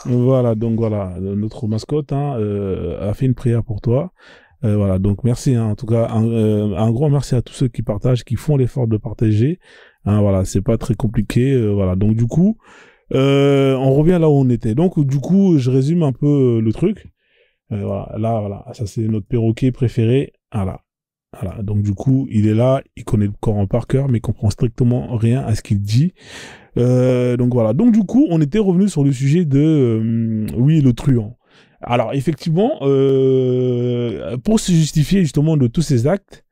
Voilà, donc voilà, notre mascotte hein, a fait une prière pour toi. Voilà, donc merci hein, en tout cas, un grand merci à tous ceux qui partagent, qui font l'effort de partager. Hein, voilà, c'est pas très compliqué. Voilà, donc du coup, on revient là où on était. Donc du coup, je résume un peu le truc. Voilà, là, voilà, ça c'est notre perroquet préféré. Voilà. Voilà, donc du coup, il est là, il connaît le Coran par cœur, mais il comprend strictement rien à ce qu'il dit. Donc voilà, donc du coup, on était revenu sur le sujet de, oui, le truand. Alors effectivement, pour se justifier justement de tous ces actes,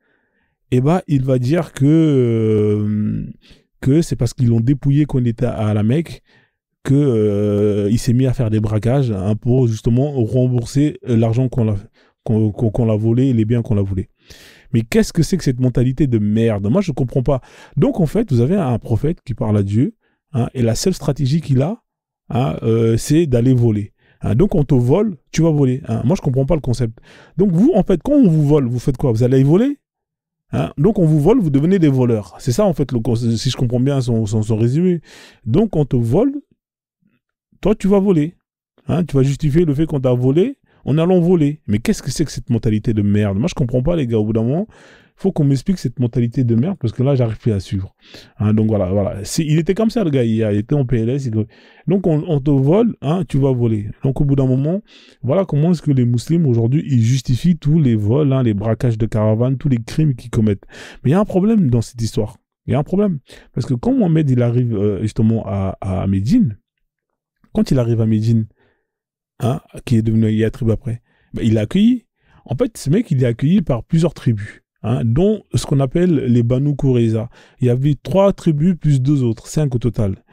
eh ben, il va dire que c'est parce qu'ils l'ont dépouillé quand il était à la Mecque que il s'est mis à faire des braquages hein, pour justement rembourser l'argent qu'on l'a volé et les biens qu'on l'a volé. Mais qu'est-ce que c'est que cette mentalité de merde? Moi, je ne comprends pas. Donc, en fait, vous avez un prophète qui parle à Dieu, hein, et la seule stratégie qu'il a, hein, c'est d'aller voler. Hein. Donc, on te vole, tu vas voler. Hein. Moi, je ne comprends pas le concept. Donc, vous, en fait, quand on vous vole, vous faites quoi? Vous allez voler? Hein. Donc, on vous vole, vous devenez des voleurs. C'est ça, en fait, si je comprends bien son résumé. Donc, on te vole, toi, tu vas voler. Hein. Tu vas justifier le fait qu'on t'a volé en allant voler. Mais qu'est-ce que c'est que cette mentalité de merde? Moi, je comprends pas, les gars. Au bout d'un moment, il faut qu'on m'explique cette mentalité de merde parce que là, j'arrive plus à suivre. Hein, donc voilà, voilà. Il était comme ça, le gars. Il était en PLS. Donc, on te vole, hein, tu vas voler. Donc, au bout d'un moment, voilà comment est-ce que les musulmans, aujourd'hui, ils justifient tous les vols, hein, les braquages de caravanes, tous les crimes qu'ils commettent. Mais il y a un problème dans cette histoire. Il y a un problème. Parce que quand Mohamed, il arrive justement à Médine, quand il arrive à Médine, hein, qui est devenu Yatrib après, ben, il est accueilli. En fait, ce mec, il est accueilli par plusieurs tribus, hein, dont ce qu'on appelle les Banu Qurayza. Il y avait 3 tribus plus 2 autres, 5 au total.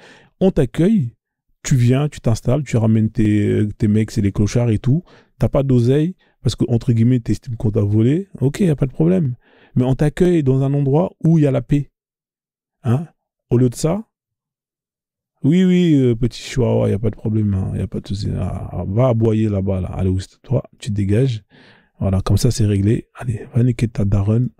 On t'accueille, tu viens, tu t'installes, tu ramènes tes mecs, c'est les clochards et tout. T'as pas d'oseille, parce que, entre guillemets, t'estimes qu'on t'a volé. Ok, y a pas de problème. Mais on t'accueille dans un endroit où il y a la paix. Hein. Au lieu de ça, oui, oui, petit chihuahua, il n'y a pas de problème, il n'y a pas de souci. Va aboyer là-bas, là. Allez, toi, tu te dégages. Voilà, comme ça, c'est réglé. Allez, va niquer ta daronne.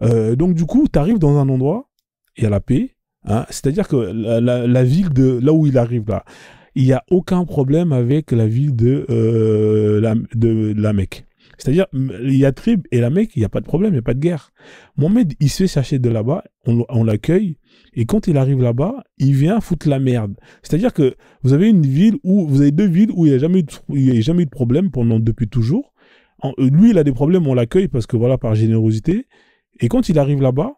Donc, du coup, tu arrives dans un endroit, il y a la paix. Hein, c'est-à-dire que la ville de là où il arrive, là, il n'y a aucun problème avec la ville de la Mecque. C'est-à-dire, il y a Trib et la Mecque, il n'y a pas de problème, il n'y a pas de guerre. Mohamed, il se fait chercher de là-bas, on l'accueille, et quand il arrive là-bas, il vient foutre la merde. C'est-à-dire que vous avez vous avez 2 villes où il n'y a jamais eu de problème depuis toujours. Lui, il a des problèmes, on l'accueille parce que voilà, par générosité. Et quand il arrive là-bas,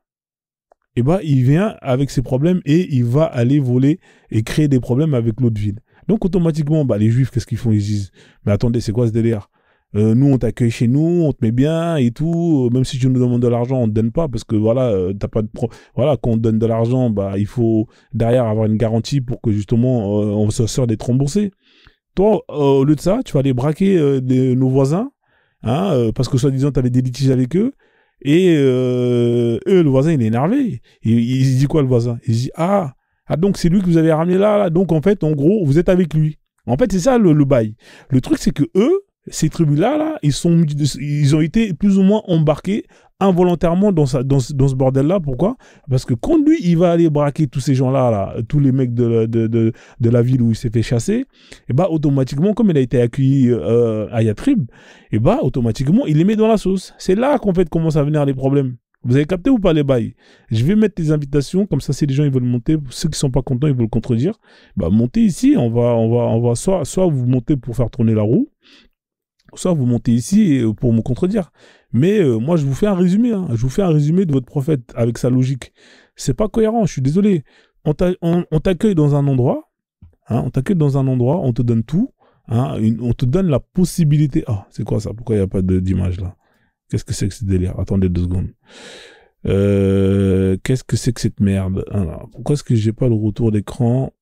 eh ben, il vient avec ses problèmes et il va aller voler et créer des problèmes avec l'autre ville. Donc, automatiquement, bah, les Juifs, qu'est-ce qu'ils font? Ils disent, mais attendez, c'est quoi ce délire? Nous, on t'accueille chez nous, on te met bien et tout. Même si tu nous demandes de l'argent, on te donne pas parce que voilà, t'as pas de voilà, quand on te donne de l'argent, bah, il faut derrière avoir une garantie pour que justement, on s'assure d'être remboursé. Toi, au lieu de ça, tu vas aller braquer nos voisins, hein, parce que soi-disant, t'avais des litiges avec eux. Et eux, le voisin, il est énervé. Il se dit quoi, le voisin? Il se dit, donc c'est lui que vous avez ramené là. Donc, en fait, en gros, vous êtes avec lui. En fait, c'est ça le bail. Le truc, c'est que eux, ces tribus-là, ils ont été plus ou moins embarqués involontairement dans ce bordel-là. Pourquoi? Parce que quand lui, il va aller braquer tous ces gens-là, là, tous les mecs de la ville où il s'est fait chasser, et bah, automatiquement, comme il a été accueilli à Yatrib, et bah, automatiquement, il les met dans la sauce. C'est là qu'en fait commencent à venir les problèmes. Vous avez capté ou pas les bails? Je vais mettre des invitations, comme ça, si les gens ils veulent monter, ceux qui sont pas contents, ils veulent contredire, bah, montez ici, on va soit vous montez pour faire tourner la roue, soit vous montez ici pour me contredire. Mais moi, je vous fais un résumé. Hein. Je vous fais un résumé de votre prophète avec sa logique. C'est pas cohérent, je suis désolé. On t'accueille dans un endroit, hein, on t'accueille dans un endroit, on te donne tout, hein, on te donne la possibilité... Ah, c'est quoi ça? Pourquoi il n'y a pas d'image là? Qu'est-ce que c'est que ce délire? Attendez 2 secondes. Qu'est-ce que c'est que cette merde? Alors, pourquoi est-ce que j'ai pas le retour d'écran?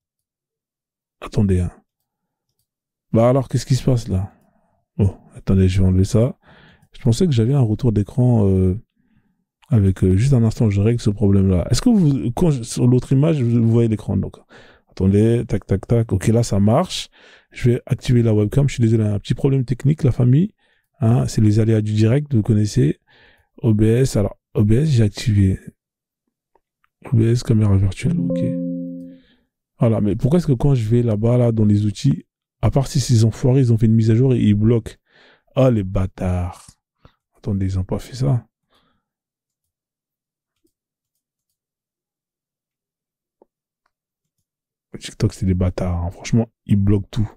Attendez. Hein. Bah alors, qu'est-ce qui se passe là? Oh, attendez, je vais enlever ça. Je pensais que j'avais un retour d'écran avec juste un instant, je règle ce problème-là. Est-ce que sur l'autre image, vous voyez l'écran? Donc, attendez, tac, tac, tac. Ok, là, ça marche. Je vais activer la webcam. Je suis désolé, un petit problème technique, la famille. Hein, c'est les aléas du direct, vous connaissez. OBS, alors, OBS, j'ai activé. OBS, caméra virtuelle, ok. Voilà, mais pourquoi est-ce que quand je vais là-bas, là, dans les outils, à part si ces enfoirés, ils ont fait une mise à jour et ils bloquent. Ah, les bâtards. Attendez, ils ont pas fait ça. TikTok, c'est des bâtards, hein. Franchement, ils bloquent tout.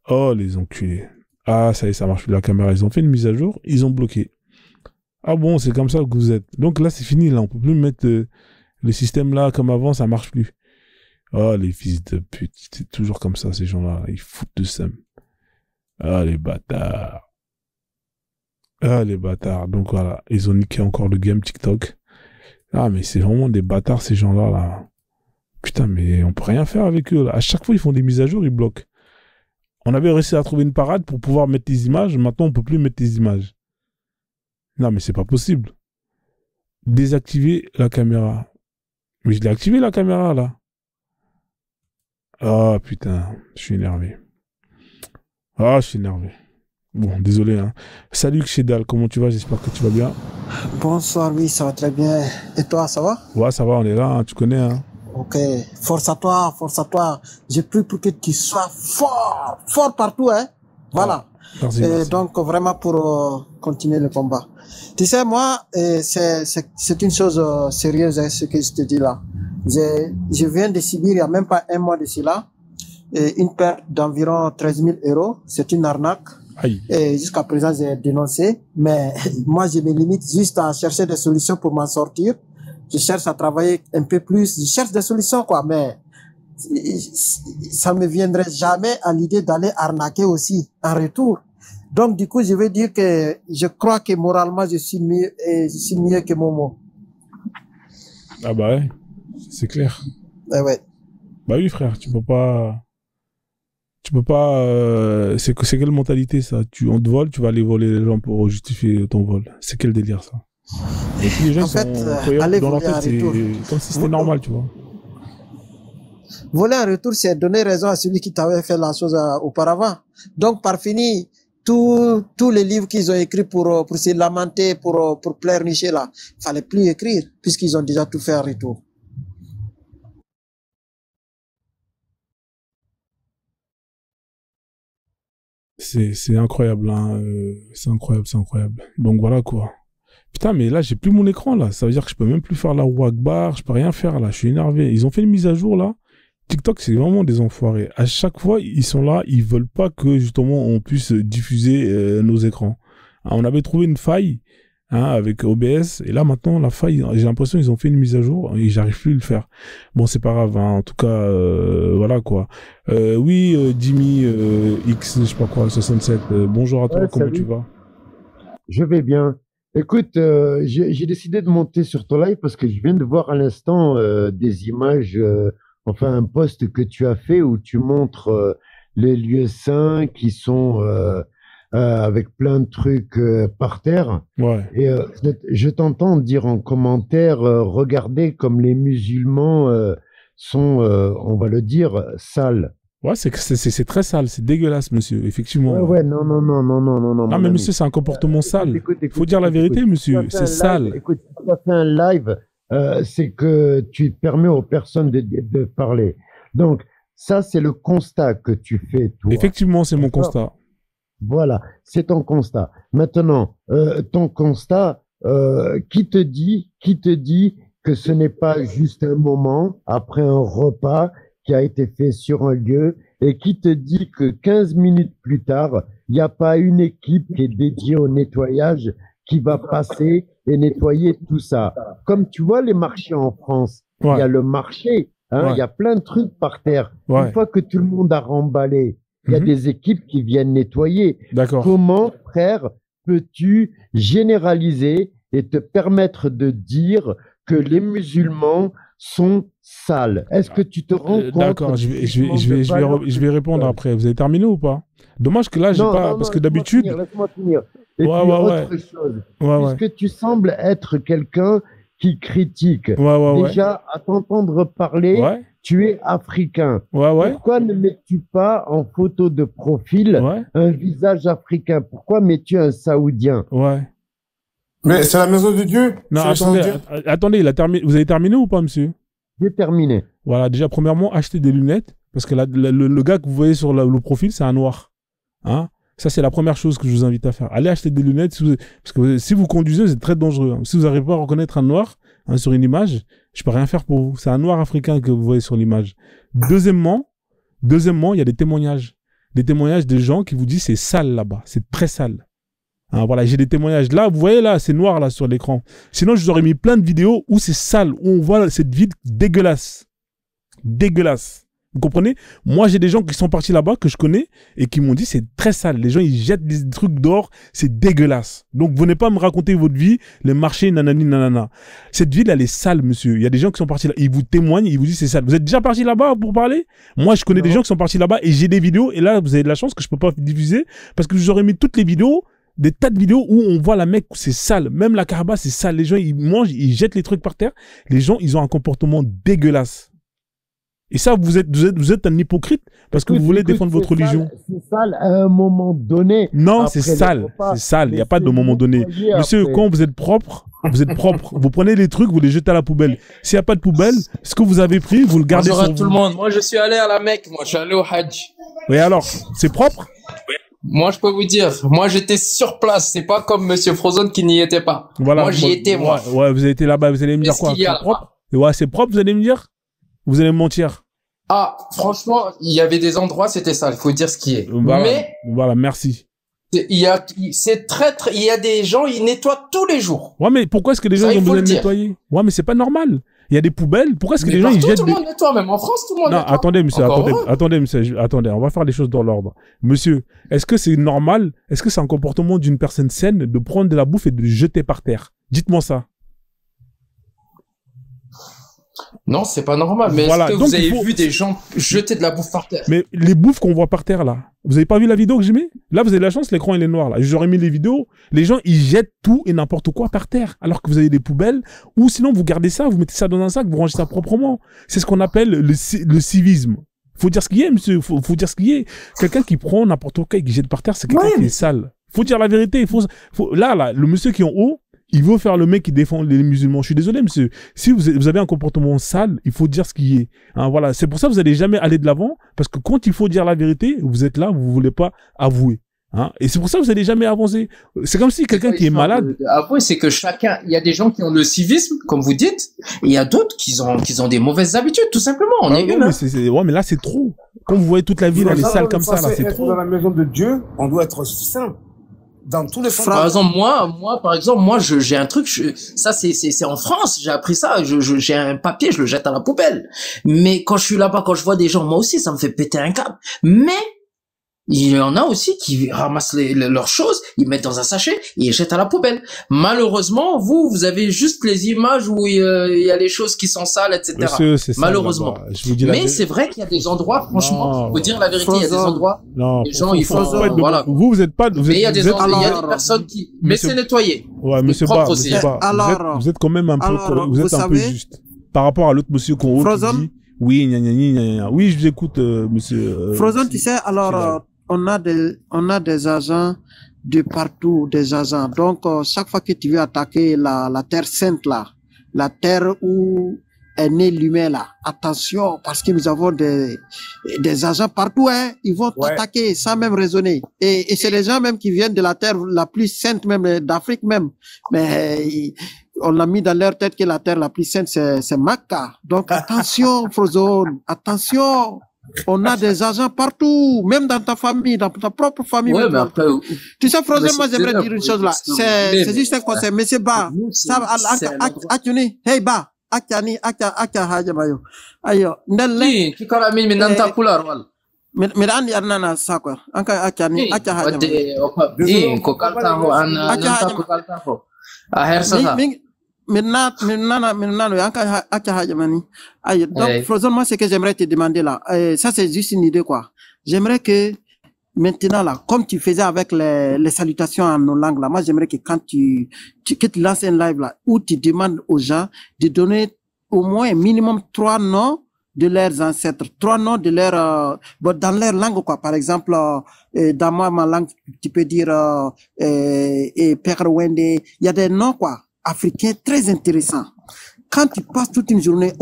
Oh, les enculés. Ah, ça y est, ça marche plus la caméra. Ils ont fait une mise à jour, ils ont bloqué. Ah bon, c'est comme ça que vous êtes. Donc là, c'est fini, là. On peut plus mettre le système là comme avant, ça marche plus. Oh, les fils de pute. C'est toujours comme ça, ces gens-là. Ils foutent de seum. Ah, les bâtards. Ah, les bâtards. Donc voilà, ils ont niqué encore le game TikTok. Ah, mais c'est vraiment des bâtards, ces gens-là, là. Putain, mais on peut rien faire avec eux, là. À chaque fois, ils font des mises à jour, ils bloquent. On avait réussi à trouver une parade pour pouvoir mettre des images. Maintenant, on peut plus mettre des images. Non, mais c'est pas possible. Désactiver la caméra. Mais je l'ai activé, la caméra, là. Ah, putain, je suis énervé. Ah, je suis énervé. Bon, désolé, hein. Salut, Kshedal, comment tu vas? J'espère que tu vas bien. Bonsoir, oui, ça va très bien. Et toi, ça va? Ouais, ça va, on est là, hein, tu connais, hein. Ok, force à toi, force à toi. J'ai pris pour que tu sois fort, fort partout, hein. Voilà. Merci, Et merci. donc, vraiment pour continuer le combat. Tu sais, moi, c'est une chose sérieuse, hein, ce que je te dis là. Je viens de subir, il n'y a même pas un mois de cela, une perte d'environ 13 000 euros. C'est une arnaque. Aïe. Et jusqu'à présent, j'ai dénoncé. Mais moi, je me limite juste à chercher des solutions pour m'en sortir. Je cherche à travailler un peu plus. Je cherche des solutions, quoi. Mais ça me viendrait jamais à l'idée d'aller arnaquer aussi en retour. Donc, du coup, je veux dire que je crois que moralement, je suis mieux que Momo. Ah bah ouais, c'est clair. Ouais. Bah oui, frère, tu peux pas... c'est quelle mentalité, ça? On te vole, tu vas aller voler les gens pour justifier ton vol. C'est quel délire, ça? Et puis les gens En fait, sont dans leur tête, c'est comme si c'était normal, tu vois. Voler en retour, c'est donner raison à celui qui t'avait fait la chose auparavant. Donc, par fini, tous les livres qu'ils ont écrits pour se lamenter, pour pleurnicher là, fallait plus écrire, puisqu'ils ont déjà tout fait en retour. C'est incroyable, hein. C'est incroyable, c'est incroyable. Donc voilà, quoi. Putain, mais là, j'ai plus mon écran, là. Ça veut dire que je peux même plus faire la roue Akbar, je peux rien faire, là. Je suis énervé. Ils ont fait une mise à jour, là. TikTok, c'est vraiment des enfoirés. À chaque fois, ils sont là, ils veulent pas que, justement, on puisse diffuser nos écrans. Hein, on avait trouvé une faille, hein, avec OBS, et là, maintenant, la faille, j'ai l'impression qu'ils ont fait une mise à jour, et j'arrive plus à le faire. Bon, c'est pas grave, hein. En tout cas, voilà, quoi. Oui, Jimmy, X, je sais pas quoi, 67, bonjour à toi, Ouais, comment tu salut, vas? je vais bien. Écoute, j'ai décidé de monter sur ton live parce que je viens de voir à l'instant des images, enfin un post que tu as fait où tu montres les lieux saints qui sont avec plein de trucs par terre. Ouais. Et je t'entends dire en commentaire, regardez comme les musulmans sont, on va le dire, sales. Ouais, c'est très sale, c'est dégueulasse, monsieur, Ouais, effectivement. ouais, non, non, non, non, non, non, non, Non, mon mais ami. monsieur, c'est un comportement Écoute, sale. écoute, Faut écoute, dire la écoute, vérité, écoute. Si tu as monsieur, fait c'est un live, sale. écoute, si tu as fait un live, c'est que tu permets aux personnes de parler. Donc, ça, c'est le constat que tu fais, toi. Effectivement, c'est mon D'accord? constat. Voilà, c'est ton constat. Maintenant, ton constat, qui te dit que ce n'est pas juste un moment après un repas qui a été fait sur un lieu et qui te dit que 15 minutes plus tard, il n'y a pas une équipe qui est dédiée au nettoyage qui va passer et nettoyer tout ça. Comme tu vois les marchés en France, il y Ouais, a le marché, hein, il ouais, y a plein de trucs par terre. Une ouais. fois que tout le monde a remballé, il y a Mhm. des équipes qui viennent nettoyer. D'accord. Comment, frère, peux-tu généraliser et te permettre de dire que les musulmans sont sales? Est-ce que tu te rends compte D'accord, du jugement de valeur je que vais tu répondre donnes? après. Vous avez terminé ou pas? Dommage que là, j'ai Non, pas, non, parce non, que laisse-moi finir, d'habitude, laisse-moi finir. Et ouais, puis, ouais, ouais, autre chose, ouais, ouais, puisque tu sembles être quelqu'un qui critique, ouais, ouais, ouais, déjà, à t'entendre parler, ouais, tu es africain. ouais, ouais, Pourquoi ne mets-tu pas en photo de profil ouais, un visage africain? Pourquoi mets-tu un saoudien? ouais. Mais c'est la maison de Dieu, Non, c'est le attendez, Saoudien. attendez, il a terminé. Vous avez terminé ou pas, monsieur? Déterminé. Voilà, déjà, premièrement, achetez des lunettes, parce que le gars que vous voyez sur le profil, c'est un noir. Hein? Ça, c'est la première chose que je vous invite à faire. Allez acheter des lunettes, parce que si vous conduisez, vous êtes très dangereux. Hein. Si vous n'arrivez pas à reconnaître un noir sur une image, je peux rien faire pour vous. C'est un noir africain que vous voyez sur l'image. Deuxièmement, il y a des témoignages. Des témoignages de gens qui vous disent c'est sale là-bas, c'est très sale. Hein, voilà, j'ai des témoignages. Là, vous voyez là, c'est noir là sur l'écran. Sinon, je vous aurais mis plein de vidéos où c'est sale, où on voit cette ville dégueulasse. Dégueulasse. Vous comprenez? Moi, j'ai des gens qui sont partis là-bas, que je connais, et qui m'ont dit c'est très sale. Les gens, ils jettent des trucs dehors, c'est dégueulasse. Donc, venez pas me raconter votre vie, les marchés, nanani, nanana. Cette ville, elle est sale, monsieur. Il y a des gens qui sont partis là, ils vous témoignent, ils vous disent c'est sale. Vous êtes déjà partis là-bas pour parler? Moi, je connais des gens qui sont partis là-bas, et j'ai des vidéos, et là, vous avez de la chance que je peux pas diffuser, parce que je vous aurais mis toutes les vidéos, des tas de vidéos où on voit la Mecque, c'est sale. Même la Kaaba, c'est sale. Les gens, ils mangent, ils jettent les trucs par terre. Les gens, ils ont un comportement dégueulasse. Et ça, vous êtes un hypocrite parce que vous voulez défendre votre religion. C'est sale à un moment donné. Non, c'est sale. C'est sale. Il n'y a pas de moment donné. Monsieur, quand vous êtes propre, vous êtes propre. Vous prenez les trucs, vous les jetez à la poubelle. S'il n'y a pas de poubelle, ce que vous avez pris, vous le gardez Bonjour sur à tout vous. le monde. Moi, je suis allé à la Mecque. Moi, je suis allé au Hajj. Et alors, c'est propre? Moi, je peux vous dire, moi, j'étais sur place. C'est pas comme Monsieur Frozone qui n'y était pas. Voilà, moi, j'y étais, moi. Ouais, vous avez été là-bas, vous allez me dire Qu'est-ce quoi? qu'il y a C'est propre? Ouais, c'est propre, vous allez me dire? Vous allez me mentir? Ah, franchement, il y avait des endroits, c'était ça. Il faut dire ce qui est. Voilà, Mais, voilà, merci. c'est très, il y a des gens, ils nettoient tous les jours. Ouais, mais pourquoi est-ce que les gens Ça, ont il faut besoin le de dire. nettoyer? Ouais, mais c'est pas normal. Il y a des poubelles. Pourquoi est-ce que Mais les gens, ils partout, jettent tout le monde nettoie, même en France, tout le monde Non, nettoie. attendez, monsieur, Encore heureux. attendez, monsieur, attendez, on va faire les choses dans l'ordre. Monsieur, est-ce que c'est normal, est-ce que c'est un comportement d'une personne saine de prendre de la bouffe et de le jeter par terre? Dites-moi ça. Non, c'est pas normal. Mais Voilà, est-ce que donc vous avez il faut- vu des gens jeter de la bouffe par terre? Mais les bouffes qu'on voit par terre, là, vous avez pas vu la vidéo que j'ai mis? Là, vous avez de la chance, l'écran, il est noir, là. J'aurais mis les vidéos. Les gens, ils jettent tout et n'importe quoi par terre. Alors que vous avez des poubelles. Ou sinon, vous gardez ça, vous mettez ça dans un sac, vous rangez ça proprement. C'est ce qu'on appelle le civisme. Faut dire ce qu'il y a, monsieur. Faut dire ce qu'il y a. Quelqu'un qui prend n'importe quoi et qui jette par terre, c'est quelqu'un qui est sale. Faut dire la vérité. Là, le monsieur qui est en haut, il veut faire le mec qui défend les musulmans. Je suis désolé, monsieur. Si vous avez un comportement sale, il faut dire ce qui est. Hein, voilà. C'est pour ça que vous n'allez jamais aller de l'avant. Parce que quand il faut dire la vérité, vous êtes là, vous voulez pas avouer. Hein, et c'est pour ça que vous n'allez jamais avancer. C'est comme si quelqu'un qui est malade. Après, c'est que chacun, il y a des gens qui ont le civisme, comme vous dites, et il y a d'autres qui ont des mauvaises habitudes, tout simplement. On est ouais, humain. Ouais, mais là, c'est trop. Quand vous voyez toute la ville, elle est sale comme ça, là, c'est trop. Dans la maison de Dieu, on doit être simple. Dans tous les sens. Par exemple, moi, j'ai un truc, ça, c'est en France, j'ai appris ça, j'ai un papier, je le jette à la poubelle. Mais quand je suis là-bas, quand je vois des gens, moi aussi, ça me fait péter un câble. Mais, il y en a aussi qui ramassent leurs choses, ils mettent dans un sachet et ils jettent à la poubelle. Malheureusement, vous avez juste les images où il y a les choses qui sont sales, etc. Monsieur, c'est ça, Malheureusement. je vous dis la Mais vérité. c'est vrai qu'il y a des endroits, franchement, Non. faut dire la vérité, il y a des endroits, Non, les gens, ils font, pas être de- voilà. Vous êtes pas, vous Mais il y a êtes, des vous êtes- endroits, il y a alors, des personnes qui, mais monsieur- c'est nettoyé. Ouais, monsieur propre Ba, aussi. monsieur Ba, Alors, vous êtes quand même un peu, alors, vous êtes vous un peu savez- juste. Par rapport à l'autre monsieur qu'on Frozen dit, oui, gna, gna, gna, gna, gna. Oui, je vous écoute, monsieur. Frozen, tu sais, alors, on a des agents de partout, des agents. Donc, chaque fois que tu veux attaquer la terre sainte, là, la terre où est né l'humain, là, attention, parce que nous avons des agents partout, hein, ils vont t'attaquer sans même raisonner. Et c'est les gens même qui viennent de la terre la plus sainte, même d'Afrique même. Mais, on a mis dans leur tête que la terre la plus sainte, c'est Makka. Donc, attention, Frozen, attention. On a des agents partout, même dans ta famille, dans ta propre famille. Ouais, même. mais après, Tu sais, Frozen, mais moi, c'est j'aimerais là, dire une oui, chose là. mais- C'est juste un conseil. Monsieur Ba, Nous, c'est- ça, c'est un endroit. Atuni, hey Ba, Akani, Aka Hajamayo. Ayo, Ndelle, Qui quand la mine, mais nanta couleur, voilà. mais Andi Arnana, ça quoi. Anka Akani, Aka Hajamayo. Ko kalta ho an nanta ko kalta ho. A her sa. Maintenant, Aka Hajamani. Ayo, donc, Ouais. Frozen, moi, ce que j'aimerais te demander là, ça, c'est juste une idée quoi. J'aimerais que, maintenant là, comme tu faisais avec les salutations en nos langues là, moi j'aimerais que quand que tu lances un live là, où tu demandes aux gens de donner au moins un minimum 3 noms de leurs ancêtres, 3 noms de dans leur langue quoi. Par exemple, dans ma langue, tu peux dire Père Wende. Il y a des noms quoi, africains très intéressants. quand tu passes toute une journée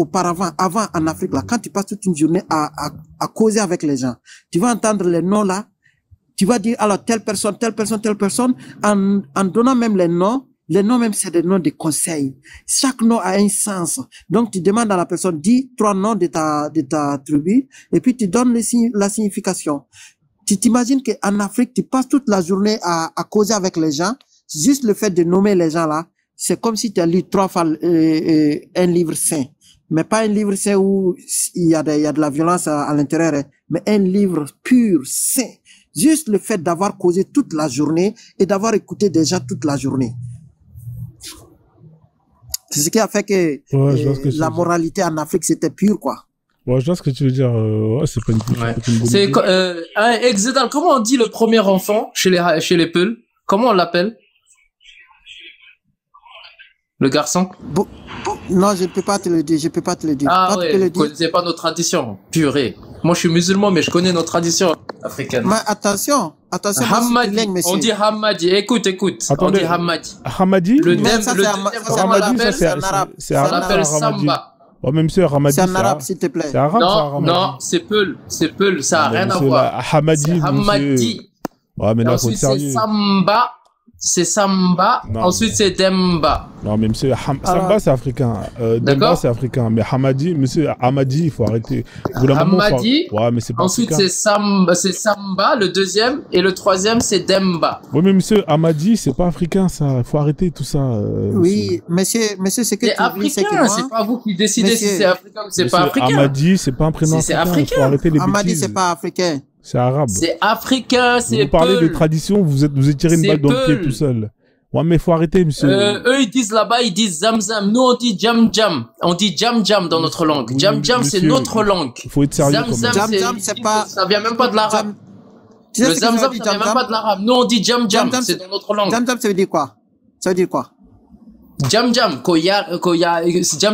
avant en Afrique, là, quand tu passes toute une journée à causer avec les gens, tu vas entendre les noms là, tu vas dire, alors, telle personne, en donnant même les noms même, c'est des noms de conseils. Chaque nom a un sens. Donc, tu demandes à la personne, dis 3 noms de ta tribu, et puis tu donnes la signification. Tu t'imagines qu'en Afrique, tu passes toute la journée à causer avec les gens, juste le fait de nommer les gens là, c'est comme si tu as lu 3 fois un livre saint. Mais pas un livre saint où il y a de la violence à l'intérieur, hein, mais un livre pur, saint. Juste le fait d'avoir causé toute la journée et d'avoir écouté des gens toute la journée. C'est ce qui a fait que la moralité en Afrique, c'était pur, quoi. Ouais, je vois ce que tu veux dire. Ouais, c'est pas une bonne C'est idée. Exedal, comment on dit le premier enfant chez les Peuls? Comment on l'appelle? Le garçon? Non, je ne peux pas te le dire. Ah ouais, vous connaissez pas nos traditions. Purée. Moi, je suis musulman, mais je connais nos traditions africaines. Mais attention. Hamadi. On dit Hamadi. Écoute. Attendez, on dit Hamadi. Hamadi? Le deuxième, Hamadi, c'est en arabe. C'est arabe. On l'appelle Samba. Ouais, même monsieur Hamadi. C'est en arabe, s'il te plaît. C'est arabe, non, c'est Peul. Ça n'a rien à voir. Hamadi. Hamadi. Ouais, mais là, faut être sérieux. C'est Samba, non, ensuite c'est Demba. Non, mais monsieur, Samba c'est africain, Demba c'est africain, mais Hamadi, monsieur Hamadi, il faut arrêter. Hamadi, ouais, mais c'est pas ensuite c'est Samba, le deuxième, et le troisième c'est Demba. Oui, mais monsieur Hamadi, c'est pas africain, ça, il faut arrêter tout ça. Oui, monsieur, c'est que c'est africain, c'est pas vous qui décidez si c'est africain ou c'est pas africain. Hamadi, c'est pas un prénom africain, il faut arrêter les bêtises. Hamadi, c'est pas africain. C'est arabe. C'est africain, c'est Vous parlez de tradition, vous étirez une balle dans le pied tout seul. Ouais, mais faut arrêter, monsieur. Eux, ils disent là-bas, ils disent Zamzam. Nous, on dit Jam. On dit Jam dans notre langue. Oui, Jam, c'est notre langue. Il faut être sérieux quand même. Zamzam, c'est pas... Ça vient même pas de l'arabe. Le Zamzam, ça vient même pas de l'arabe. Nous, on dit Jam, c'est dans notre langue. Jam, ça veut dire quoi? Jam, Jam,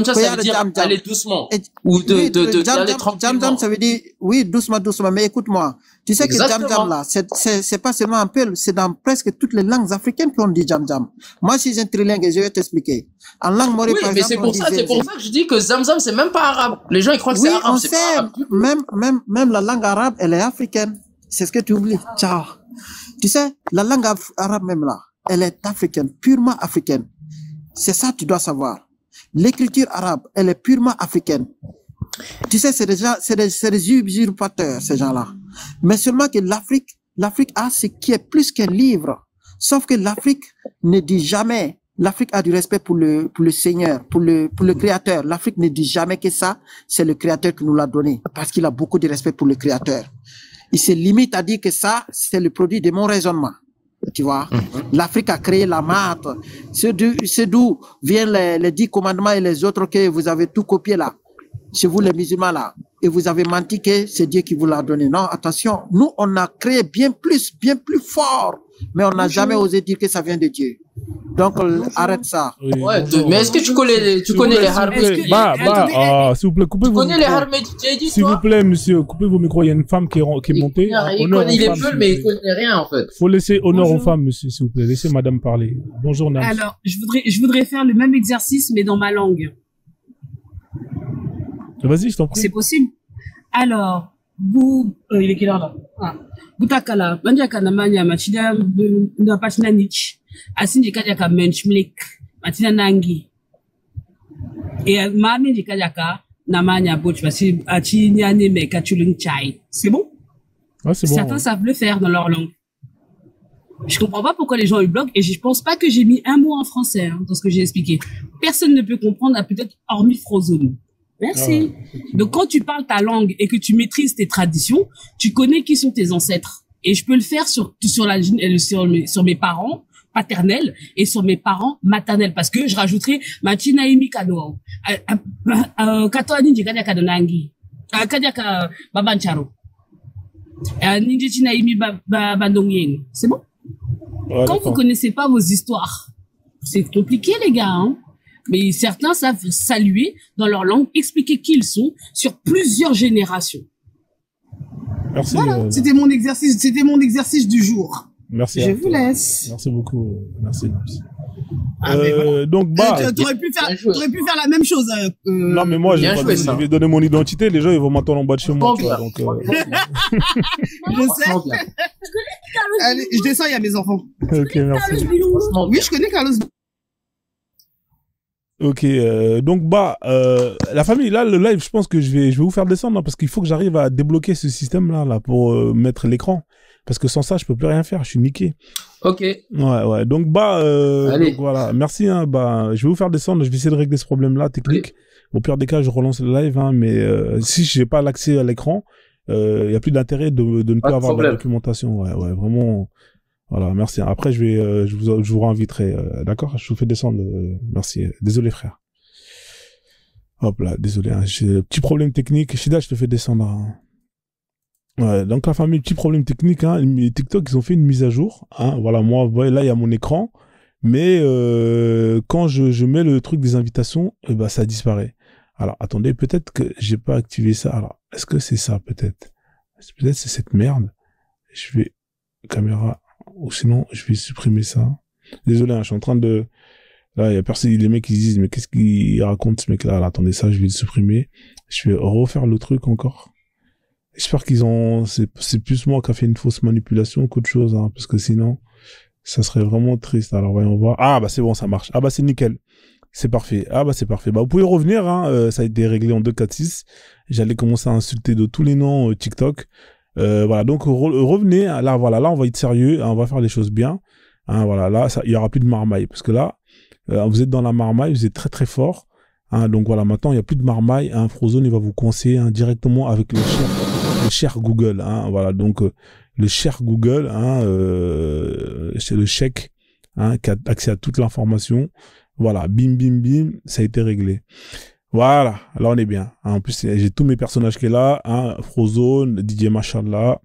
ça veut dire aller doucement. Ou d'aller tranquillement. Jam, ça veut dire, oui, doucement, mais écoute-moi. Tu sais que Jam, là, c'est pas seulement un peu, c'est dans presque toutes les langues africaines qu'on dit Jam. Moi, je suis un trilingue et je vais t'expliquer. En langue morée, par exemple. Oui, mais c'est pour ça que je dis que Zamzam, c'est même pas arabe. Les gens, ils croient que c'est arabe. C'est pas arabe. Même la langue arabe, elle est africaine. C'est ce que tu oublies. Ciao. Tu sais, la langue arabe même là, elle est africaine, purement africaine. C'est ça, tu dois savoir. L'écriture arabe, elle est purement africaine. Tu sais, c'est des usurpateurs, ces gens-là. Mais seulement que l'Afrique a ce qui est plus qu'un livre. Sauf que l'Afrique ne dit jamais, l'Afrique a du respect pour le Seigneur, pour le Créateur. L'Afrique ne dit jamais que ça, c'est le Créateur qui nous l'a donné. Parce qu'il a beaucoup de respect pour le Créateur. Il se limite à dire que ça, c'est le produit de mon raisonnement. Tu vois, l'Afrique a créé la maths. C'est d'où viennent les 10 commandements et les autres que vous avez tout copié là. Chez vous les musulmans là. Et vous avez menti que c'est Dieu qui vous l'a donné. Non, attention. Nous, on a créé bien plus fort. Mais on n'a jamais osé dire que ça vient de Dieu. Donc, arrête ça. Oui, ouais, mais est-ce que tu connais les Harmedis? S'il vous plaît, coupez vos micros. Tu connais les Harmedis, s'il vous plaît, monsieur, coupez vos micros. Il y a une femme qui est montée. Il est peu, mais il connaît rien, en fait. Faut laisser honneur aux femmes, monsieur, s'il vous plaît. Laissez madame parler. Bonjour, Nams. Alors, je voudrais faire le même exercice, mais dans ma langue. Vas-y, je t'en prie. C'est possible. Alors, il est quelle heure là? Butakala, Bandiaka Namanya, Machida, Napachina Nich, Asinji Kajaka Menchmlik, Matina Nangi. Et Mami Kajaka, Namanya Butch, Achinyane me Kachuling Chai. C'est bon? Ouais, c'est bon. Certains savent le faire dans leur langue. Je comprends pas pourquoi les gens ils bloquent et je pense pas que j'ai mis un mot en français dans ce que j'ai expliqué. Personne ne peut comprendre, peut-être hormis Frozone. Merci. Donc, quand tu parles ta langue et que tu maîtrises tes traditions, tu connais qui sont tes ancêtres. Et je peux le faire sur mes parents paternels et sur mes parents maternels. Parce que je rajouterai Machinaimi Kano. Katoani Jikanya Kadonangi. Kadiaka Babancharo. Ninja Chinaimi Bandongyen. C'est bon? Quand vous connaissez pas vos histoires, c'est compliqué, les gars, hein. Mais certains savent saluer dans leur langue, expliquer qui ils sont sur plusieurs générations. Merci. Voilà, c'était mon exercice du jour. Merci. Je vous laisse. Merci beaucoup. Merci. Mais voilà. Donc, bah. T'aurais pu faire la même chose. Non, mais moi, je vais donner mon identité. Les gens, ils vont m'entendre en bas de chez moi. Donc, je sais. Allez, je descends, il y a mes enfants. Ok, merci. Oui, je connais Carlos. Ok, donc bah la famille, là le live, je pense que je vais vous faire descendre, hein, parce qu'il faut que j'arrive à débloquer ce système là pour mettre l'écran, parce que sans ça je peux plus rien faire, je suis niqué. Ok. Ouais, donc bah Allez. donc, voilà, merci, hein, bah je vais vous faire descendre, je vais essayer de régler ce problème là technique. Oui. Au pire des cas je relance le live, hein, mais si j'ai pas l'accès à l'écran, il y a plus d'intérêt de ne plus avoir de la documentation. Ouais, vraiment. Voilà, merci. Après, je vous réinviterai. D'accord? Je vous fais descendre. Merci. Désolé, frère. Hop là, désolé. Hein, j'ai un petit problème technique. Shida, je te fais descendre. Hein. Ouais, donc la famille, petit problème technique. Hein, TikTok, ils ont fait une mise à jour. Hein, voilà, moi, vous voyez, là, il y a mon écran. Mais quand je mets le truc des invitations, bah, ça disparaît. Alors, attendez, peut-être que j'ai pas activé ça. Alors, est-ce que c'est ça, peut-être? Peut-être c'est cette merde. Je vais... Caméra... Ou sinon, je vais supprimer ça. Désolé, hein, je suis en train de... Là, il y a personne, les mecs qui disent, mais qu'est-ce qu'il raconte ce mec-là? Alors, attendez, ça, je vais le supprimer. Je vais refaire le truc encore. J'espère qu'ils ont... C'est plus moi qui a fait une fausse manipulation qu'autre chose, hein, parce que sinon, ça serait vraiment triste. Alors, voyons voir. Ah, bah c'est bon, ça marche. Ah, bah c'est nickel. C'est parfait. Ah, bah c'est parfait. Bah vous pouvez revenir, hein, ça a été réglé en 2.4.6. J'allais commencer à insulter de tous les noms TikTok. Voilà, donc revenez, là voilà, là on va être sérieux, hein, on va faire les choses bien, hein, voilà, là il y aura plus de marmaille, parce que là vous êtes dans la marmaille, vous êtes très très fort, hein, donc voilà, maintenant il y a plus de marmaille, hein, Frozone il va vous conseiller, hein, directement avec le cher Google, hein, voilà, donc le cher Google, hein, c'est le chèque, hein, qui a accès à toute l'information, voilà, bim bim bim, ça a été réglé. Voilà, là on est bien. En plus, j'ai tous mes personnages qui est là, hein, Frozone, DJ Machallah,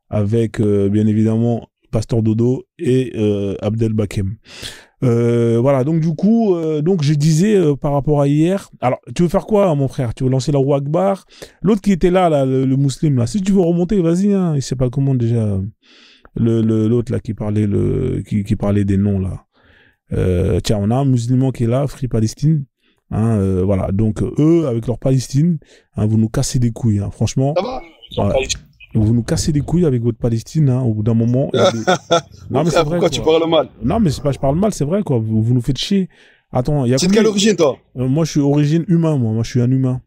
avec bien évidemment Pasteur Dodo et Abdel Bakem. Voilà, donc du coup, donc je disais par rapport à hier. Alors, tu veux faire quoi, mon frère? Tu veux lancer la roue Akbar? L'autre qui était là, le musulman là. Si tu veux remonter, vas-y. Hein, il sait pas comment déjà. L'autre là qui parlait qui parlait des noms là. Tiens, on a un musulman qui est là, Free Palestine. Hein, voilà, donc eux avec leur Palestine, hein, vous nous cassez des couilles, hein, franchement. Ça va, voilà. Vous nous cassez des couilles avec votre Palestine, hein, au bout d'un moment. Non mais c'est vrai. Pourquoi tu parles mal? Non mais c'est pas je parle mal, c'est vrai quoi. Vous nous faites chier. Attends, il y a. C'est de quelle origine toi? Moi je suis origine humain, moi je suis un humain.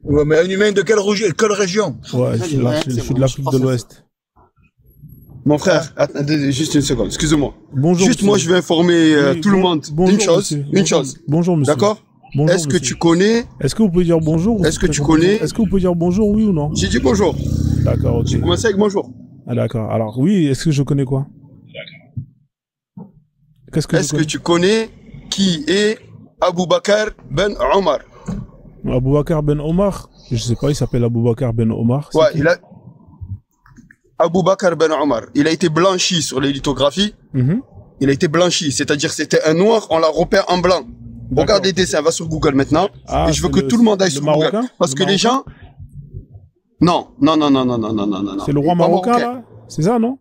Ouais, mais un humain de quelle région? Ouais, je suis de l'Afrique de l'Ouest. Mon frère, attendez juste une seconde, excusez-moi. Bonjour. Juste monsieur. moi, je vais informer tout le monde d'une chose. Bonjour, monsieur. D'accord? Est-ce que tu connais? Est-ce que vous pouvez dire bonjour? Est-ce que tu connais? Est-ce que vous pouvez dire bonjour, oui ou non? J'ai dit bonjour. D'accord, ok. J'ai commencé avec bonjour. Ah d'accord. Alors oui, est-ce que je connais quoi? Est-ce que tu connais qui est Aboubakar Ben Omar? Aboubakar Ben Omar? Je sais pas, il s'appelle Aboubakar Ben Omar. Ouais, Aboubakar Ben Omar, il a été blanchi sur les lithographies. Il a été blanchi, c'est-à-dire c'était un noir, on l'a repeint en blanc. Regarde les dessins, va sur Google maintenant. Ah, et je veux que tout le monde aille sur Google. Parce que les gens... Non. C'est le roi marocain, là? C'est ça, non?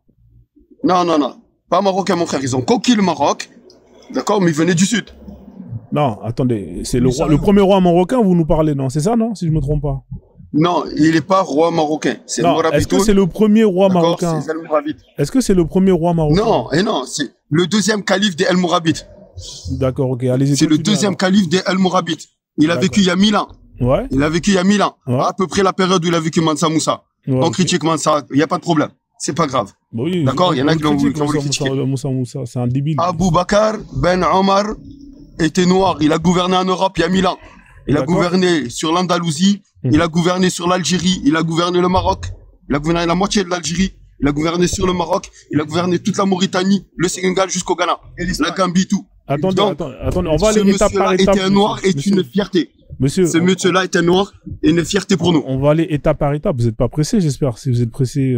Non. Pas marocain, mon frère. Ils ont conquis le Maroc. D'accord, mais ils venaient du sud. Non, attendez. C'est le premier roi marocain, vous nous parlez, non? C'est ça, non? Si je me trompe pas. Non, il n'est pas roi marocain. C'est Est-ce que c'est le premier roi marocain? Est-ce que c'est le premier roi marocain? Non, c'est le deuxième calife des El Mourabit. D'accord, ok, allez-y. C'est le deuxième calife des El Mourabit. Il a vécu il y a 1000 ans. Ouais. Il a vécu il y a 1000 ans. Ouais. À peu près la période où il a vécu Mansa Moussa. Ouais, on critique Mansa, il n'y a pas de problème. C'est pas grave. Oui, d'accord, il y en a qui l'ont voulu critiquer. Moussa, c'est un débile. Aboubakar Ben Omar était noir. Il a gouverné en Europe il y a 1000 ans. Il a gouverné sur l'Andalousie. Il a gouverné sur l'Algérie. Il a gouverné le Maroc. Il a gouverné la moitié de l'Algérie. Il a gouverné sur le Maroc. Il a gouverné toute la Mauritanie, le Sénégal jusqu'au Ghana, la Gambie, tout. Attendez, on va aller étape par étape. Ce monsieur-là était un noir et une fierté. Ce monsieur-là était noir et une fierté pour nous. On va aller étape par étape. Vous n'êtes pas pressé, j'espère. Si vous êtes pressé.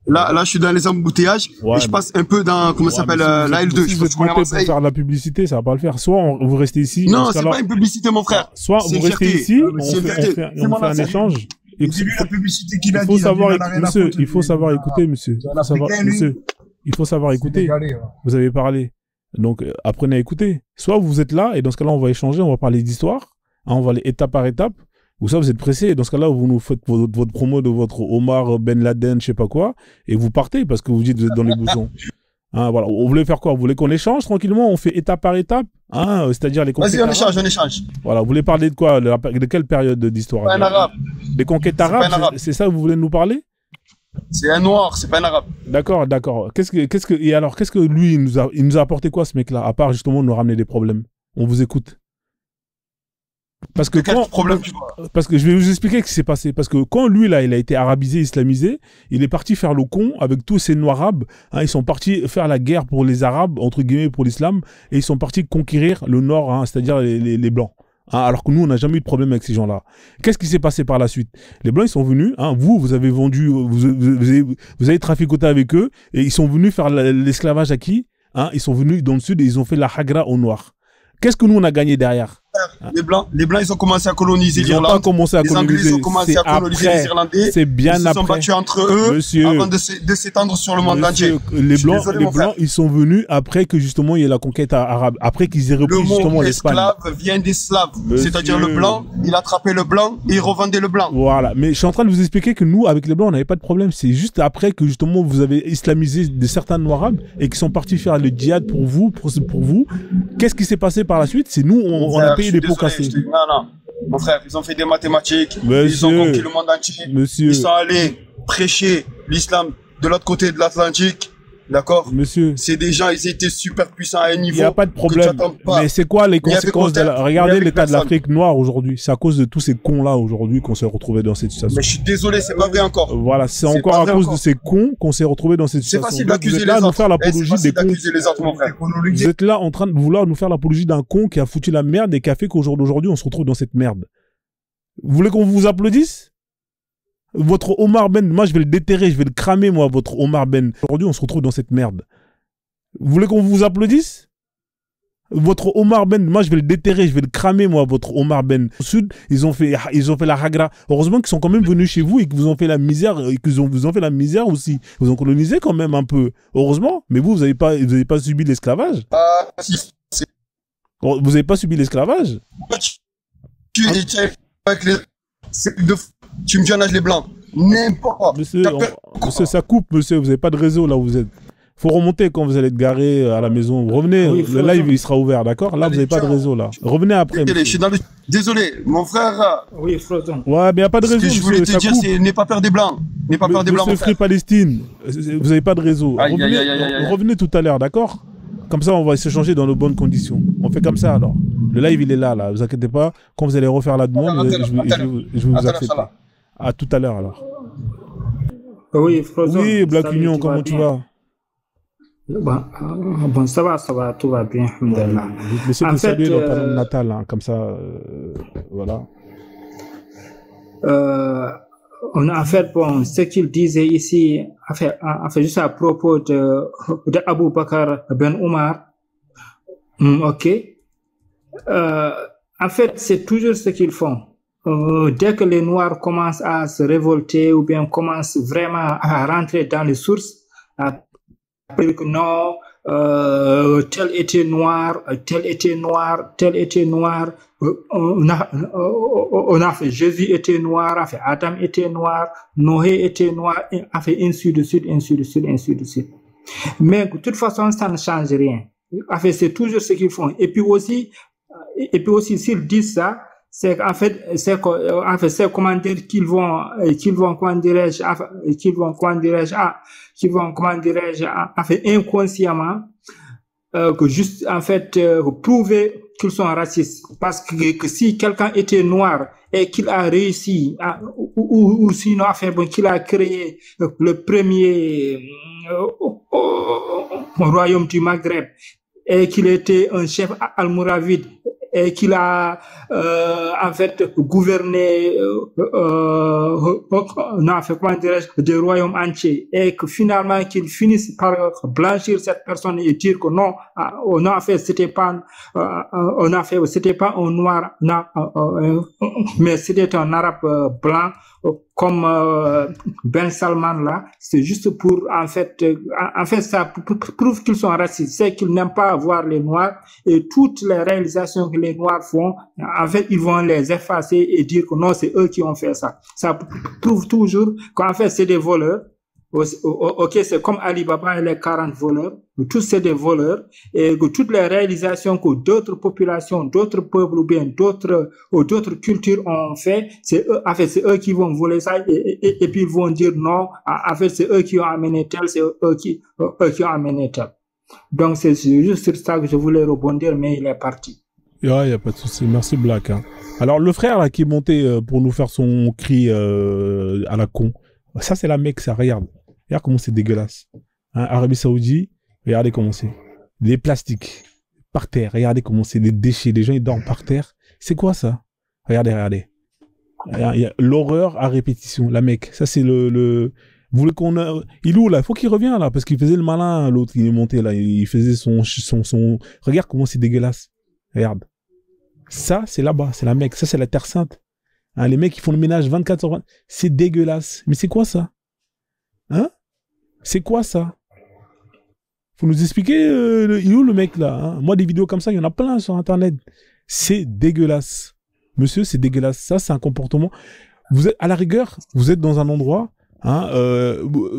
Là, je suis dans les embouteillages et je passe un peu dans, comment ça s'appelle, la L2. Si vous êtes monté pour faire de la publicité, ça va pas le faire. Soit vous restez ici. Non, c'est pas une publicité, mon frère. Soit vous restez ici, on fait un écge. Il faut savoir écouter, monsieur. Il faut savoir écouter. Vous avez parlé. Donc, apprenez à écouter. Soit vous êtes là, et dans ce cas-là, on va échanger, on va parler d'histoire, hein, on va aller étape par étape, ou soit vous êtes pressé, et dans ce cas-là, vous nous faites votre promo de votre Omar Ben Laden, je sais pas quoi, et vous partez, parce que vous dites que vous êtes dans les bouchons. Hein, voilà. Vous voulez faire quoi? Vous voulez qu'on échange tranquillement? On fait étape par étape, hein, c'est-à-dire les conquêtes arabes. Vas-y, on échange. Voilà, vous voulez parler de quoi? De quelle période d'histoire? C'est pas un arabe. Des conquêtes arabes, c'est ça que vous voulez nous parler? C'est un noir, c'est pas un arabe. D'accord. Et alors, qu'est-ce que lui, il nous a apporté quoi, ce mec-là, à part justement nous ramener des problèmes? On vous écoute. Parce que parce que je vais vous expliquer ce qui s'est passé. Parce que quand lui, là, il a été arabisé, islamisé, il est parti faire le con avec tous ces noirs arabes. Hein, ils sont partis faire la guerre pour les arabes, entre guillemets, pour l'islam, et ils sont partis conquérir le nord, hein, c'est-à-dire les blancs. Hein, alors que nous, on n'a jamais eu de problème avec ces gens-là. Qu'est-ce qui s'est passé par la suite? Les blancs, ils sont venus, hein, vous avez vendu, vous avez traficoté avec eux, et ils sont venus faire l'esclavage à qui? Hein, ils sont venus dans le sud et ils ont fait la hagra aux noirs. Qu'est-ce que nous, on a gagné derrière? Les Blancs, ils ont commencé à coloniser l'Irlande. Ils n'ont pas commencé à coloniser. Les Anglais ont commencé à coloniser les Irlandais. C'est bien après. Ils se sont battus entre eux avant de s'étendre sur le monde entier. Les Blancs, ils sont venus après que justement il y ait la conquête arabe. Après qu'ils aient repris justement l'Espagne. Le mot esclave vient des Slaves. C'est-à-dire le blanc, il attrapait le blanc et il revendait le blanc. Voilà. Mais je suis en train de vous expliquer que nous, avec les Blancs, on n'avait pas de problème. C'est juste après que justement vous avez islamisé de certains noirs arabes et qui sont partis faire le djihad pour vous. Qu'est-ce qui s'est passé par la suite? C'est nous, on a payé des pots cassés. Non, mon frère, ils ont fait des mathématiques, monsieur, ils ont conquis le monde entier, monsieur, ils sont allés prêcher l'islam de l'autre côté de l'Atlantique, d'accord? Monsieur, c'est des gens, ils étaient super puissants à un niveau. Il n'y a pas de problème, mais c'est quoi les conséquences regardez l'état de l'Afrique noire aujourd'hui, c'est à cause de tous ces cons-là aujourd'hui qu'on s'est retrouvés dans cette situation. Mais je suis désolé, c'est pas vrai encore. Voilà, c'est encore à cause de ces cons qu'on s'est retrouvés dans cette situation. C'est facile d'accuser les autres. Vous êtes là en train de vouloir nous faire l'apologie d'un con qui a foutu la merde et qui a fait qu'au jour d'aujourd'hui, on se retrouve dans cette merde. Vous voulez qu'on vous applaudisse? Votre Omar Ben, moi je vais le déterrer, je vais le cramer, moi, votre Omar Ben. Aujourd'hui, on se retrouve dans cette merde. Vous voulez qu'on vous applaudisse? Votre Omar Ben, moi je vais le déterrer, je vais le cramer, moi, votre Omar Ben. Au sud, ils ont fait la hagra. Heureusement qu'ils sont quand même venus chez vous et qu'ils vous ont fait la misère, et qu'ils vous ont fait la misère aussi. Vous ont colonisé quand même un peu. Heureusement, mais vous n'avez pas subi l'esclavage. Vous n'avez pas subi l'esclavage. Tu me dis, on a les blancs. N'importe quoi. Monsieur, ça coupe, monsieur. Vous n'avez pas de réseau là où vous êtes. Faut remonter quand vous allez être garé à la maison. Revenez, oui, le live il sera ouvert, d'accord? Là, vous n'avez pas de réseau là. Revenez après. Désolé, mon frère. Oui, Frozen. Ouais, mais il n'y a pas de réseau. Ce que je voulais te dire, c'est n'aie pas peur des blancs. N'aie pas peur des blancs. Monsieur Free Palestine, vous n'avez pas de réseau. Revenez tout à l'heure, d'accord? Comme ça, on va s'échanger dans de bonnes conditions. On fait comme ça alors. Le live il est là, là. Vous inquiétez pas. Quand vous allez refaire la demande, je vais vous accepter. À tout à l'heure alors. Oui, Frozen. Oui, Black Union, comment tu vas? Bon, ça va, tout va bien. Laissez me saluer dans ta langue natale, hein, comme ça, voilà. En fait, bon, ce qu'il disait ici, en fait, juste à propos de Abou Bakr Ben Omar, ok. En fait, c'est toujours ce qu'ils font. Dès que les Noirs commencent à se révolter ou bien commencent vraiment à rentrer dans les sources, à dire que non, tel était noir, tel était noir, tel était noir, on a fait Jésus était noir, a fait Adam était noir, Noé était noir, a fait ainsi de suite, ainsi de suite, ainsi de suite. Mais de toute façon, ça ne change rien. En fait, c'est toujours ce qu'ils font. Et puis aussi, s'ils disent ça, c'est en fait, c'est comment dire qu'ils vont comment dirais-je, inconsciemment, que juste, en fait, prouver qu'ils sont racistes. Parce que si quelqu'un était noir et qu'il a réussi, ou sinon, qu'il a créé le premier royaume du Maghreb, et qu'il était un chef almoravide, et qu'il a en fait gouverné des royaumes entiers, et que finalement qu'il finisse par blanchir cette personne et dire que non, en fait c'était pas un noir, non, mais c'était un arabe blanc comme Ben Salman là, c'est juste pour en fait ça prouve qu'ils sont racistes, c'est qu'ils n'aiment pas voir les Noirs et toutes les réalisations que les Noirs font, en fait ils vont les effacer et dire que non, c'est eux qui ont fait ça. Ça prouve toujours qu'en fait c'est des voleurs. Ok, c'est comme Ali Baba et les 40 voleurs. Tous c'est des voleurs et que toutes les réalisations que d'autres populations, d'autres peuples ou bien d'autres cultures ont fait, c'est eux, en fait, c'est eux qui vont voler ça et puis ils vont dire non, en fait, c'est eux qui ont amené tel, c'est eux qui ont amené tel. Donc c'est juste sur ça que je voulais rebondir, mais il est parti. Il n'y a pas de souci. Merci Black. Hein. Alors le frère là qui est monté pour nous faire son cri à la con, ça c'est la Mecque, ça, regarde. Regarde comment c'est dégueulasse. Hein, Arabie Saoudite, regardez comment c'est. Les plastiques par terre, regardez comment c'est, les déchets, les gens ils dorment par terre. C'est quoi ça? Regardez. Il y a l'horreur à répétition, la Mecque. Ça c'est le... Vous voulez qu'on a... Il est où là? Faut qu'il revienne là, parce qu'il faisait le malin, l'autre, il est monté là, il faisait son... Regarde comment c'est dégueulasse. Regarde. Ça, c'est là-bas, c'est la Mecque. Ça, c'est la Terre Sainte. Hein, les mecs, ils font le ménage 24 sur 20. C'est dégueulasse. Mais c'est quoi ça? Hein? C'est quoi ça? Faut nous expliquer il est où le mec là? Hein? Moi, des vidéos comme ça, il y en a plein sur Internet. C'est dégueulasse. Monsieur, c'est dégueulasse. Ça, c'est un comportement. Vous êtes, à la rigueur, vous êtes dans un endroit... Hein,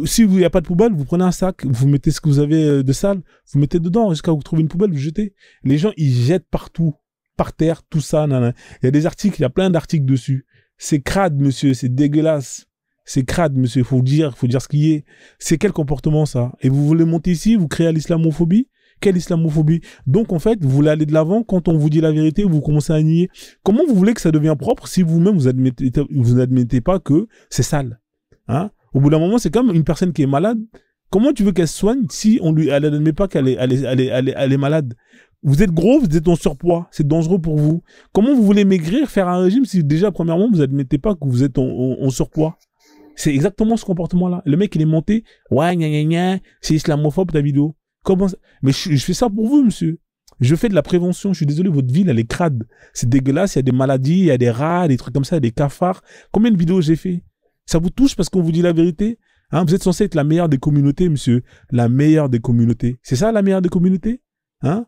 si il n'y a pas de poubelle, vous prenez un sac, vous mettez ce que vous avez de sale, vous mettez dedans jusqu'à vous trouver une poubelle, vous jetez. Les gens, ils jettent partout, par terre, tout ça. Nanana. Il y a des articles, il y a plein d'articles dessus. C'est crade, monsieur, c'est dégueulasse. C'est crade, monsieur, faut dire ce qui est. C'est quel comportement, ça? Et vous voulez monter ici, vous créez l'islamophobie? Quelle islamophobie? Donc, en fait, vous voulez aller de l'avant, quand on vous dit la vérité, vous commencez à nier. Comment vous voulez que ça devienne propre si vous-même, vous n'admettez pas que c'est sale? Hein? Au bout d'un moment, c'est comme une personne qui est malade. Comment tu veux qu'elle se soigne si elle n'admet pas qu'elle est malade? Vous êtes gros, vous êtes en surpoids. C'est dangereux pour vous. Comment vous voulez maigrir, faire un régime si déjà, premièrement, vous n'admettez pas que vous êtes en surpoids? C'est exactement ce comportement-là. Le mec, il est monté. Ouais, gna gna gna, c'est islamophobe ta vidéo. Comment ça? Mais je fais ça pour vous, monsieur. Je fais de la prévention. Je suis désolé, votre ville, elle est crade. C'est dégueulasse. Il y a des maladies, il y a des rats, des trucs comme ça, des cafards. Combien de vidéos j'ai fait? Ça vous touche parce qu'on vous dit la vérité? Hein, vous êtes censé être la meilleure des communautés, monsieur. La meilleure des communautés. C'est ça, la meilleure des communautés? Hein?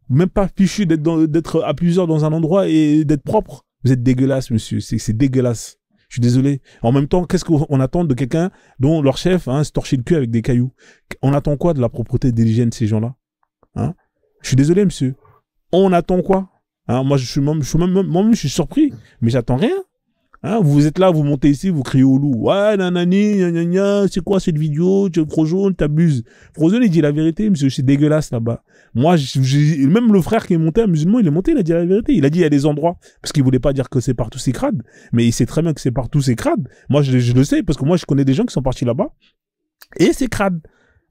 Même pas fichu d'être à plusieurs dans un endroit et d'être propre. Vous êtes dégueulasse, monsieur. C'est dégueulasse. Je suis désolé. En même temps, qu'est-ce qu'on attend de quelqu'un dont leur chef se torchait le cul avec des cailloux? On attend quoi de la propreté et de l'hygiène, ces gens-là? Hein? Je suis désolé, monsieur. On attend quoi? Hein? Moi, je suis surpris, mais j'attends rien. Hein? Vous êtes là, vous montez ici, vous criez au loup. Ouais, nanani, gna, c'est quoi cette vidéo? Frozone, t'abuses. Frozone, il dit la vérité, monsieur, c'est dégueulasse là-bas. Moi, même le frère qui est monté, un musulman, il est monté, il a dit la vérité. Il a dit il y a des endroits, parce qu'il voulait pas dire que c'est partout c'est crade, mais il sait très bien que c'est partout c'est crade. Moi, je le sais, parce que moi, je connais des gens qui sont partis là-bas, et c'est crade.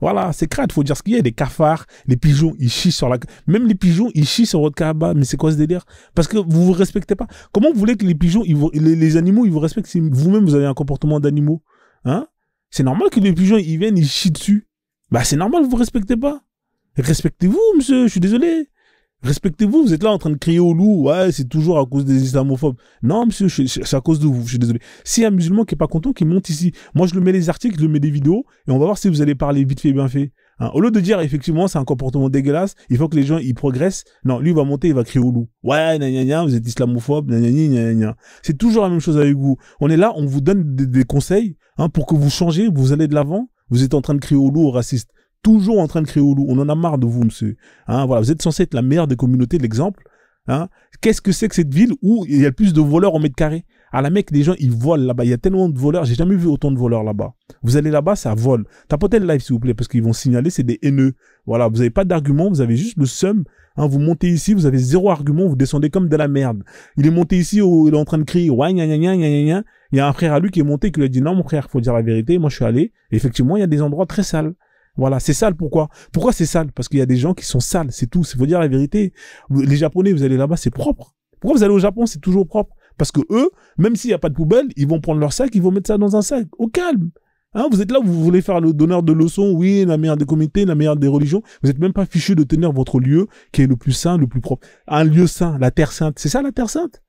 Voilà, c'est crade, faut dire ce qu'il y a, des cafards, les pigeons, ils chient sur même les pigeons, ils chient sur votre Kaaba, mais c'est quoi ce délire? Parce que vous vous respectez pas. Comment vous voulez que les pigeons, les animaux, ils vous respectent si vous-même vous avez un comportement d'animaux? Hein? C'est normal que les pigeons, ils viennent, ils chient dessus. Bah, c'est normal, vous vous respectez pas. Respectez-vous, monsieur, je suis désolé. Respectez-vous, vous êtes là en train de crier au loup, ouais, c'est toujours à cause des islamophobes. Non, monsieur, c'est à cause de vous, je suis désolé. Si un musulman qui est pas content, qui monte ici, moi je le mets les articles, je le mets des vidéos, et on va voir si vous allez parler vite fait, bien fait. Hein, au lieu de dire, effectivement, c'est un comportement dégueulasse, il faut que les gens, ils progressent. Non, lui, il va monter, il va crier au loup. Ouais, gna gna gna, vous êtes islamophobe, gna gna gna gna. C'est toujours la même chose avec vous. On est là, on vous donne des conseils, pour que vous changez, vous allez de l'avant, vous êtes en train de crier au loup, aux racistes. Toujours en train de crier au loup. On en a marre de vous, monsieur. Hein, voilà, vous êtes censé être la meilleure des communautés, de l'exemple. Hein. Qu'est-ce que c'est que cette ville où il y a le plus de voleurs au mètre carré? À la Mecque, les gens, ils volent là-bas. Il y a tellement de voleurs. J'ai jamais vu autant de voleurs là-bas. Vous allez là-bas, ça vole. Tapotez le live, s'il vous plaît, parce qu'ils vont signaler, c'est des haineux. Voilà, vous n'avez pas d'argument, vous avez juste le seum. Hein, vous montez ici, vous avez zéro argument, vous descendez comme de la merde. Il est monté ici, il est en train de crier, ouais, gna gna gna gna gna. Il y a un frère à lui qui est monté, qui lui a dit, non, mon frère, faut dire la vérité. Moi, je suis allé. Et effectivement, il y a des endroits très sales. Voilà, c'est sale, pourquoi? Pourquoi c'est sale? Parce qu'il y a des gens qui sont sales, c'est tout, il faut dire la vérité. Les Japonais, vous allez là-bas, c'est propre. Pourquoi vous allez au Japon, c'est toujours propre? Parce que eux, même s'il n'y a pas de poubelle, ils vont prendre leur sac, ils vont mettre ça dans un sac, au calme. Hein, vous êtes là, vous voulez faire le donneur de leçons, oui, la meilleure des comités, la meilleure des religions. Vous n'êtes même pas fichu de tenir votre lieu qui est le plus saint, le plus propre. Un lieu saint, la Terre Sainte. C'est ça la Terre Sainte?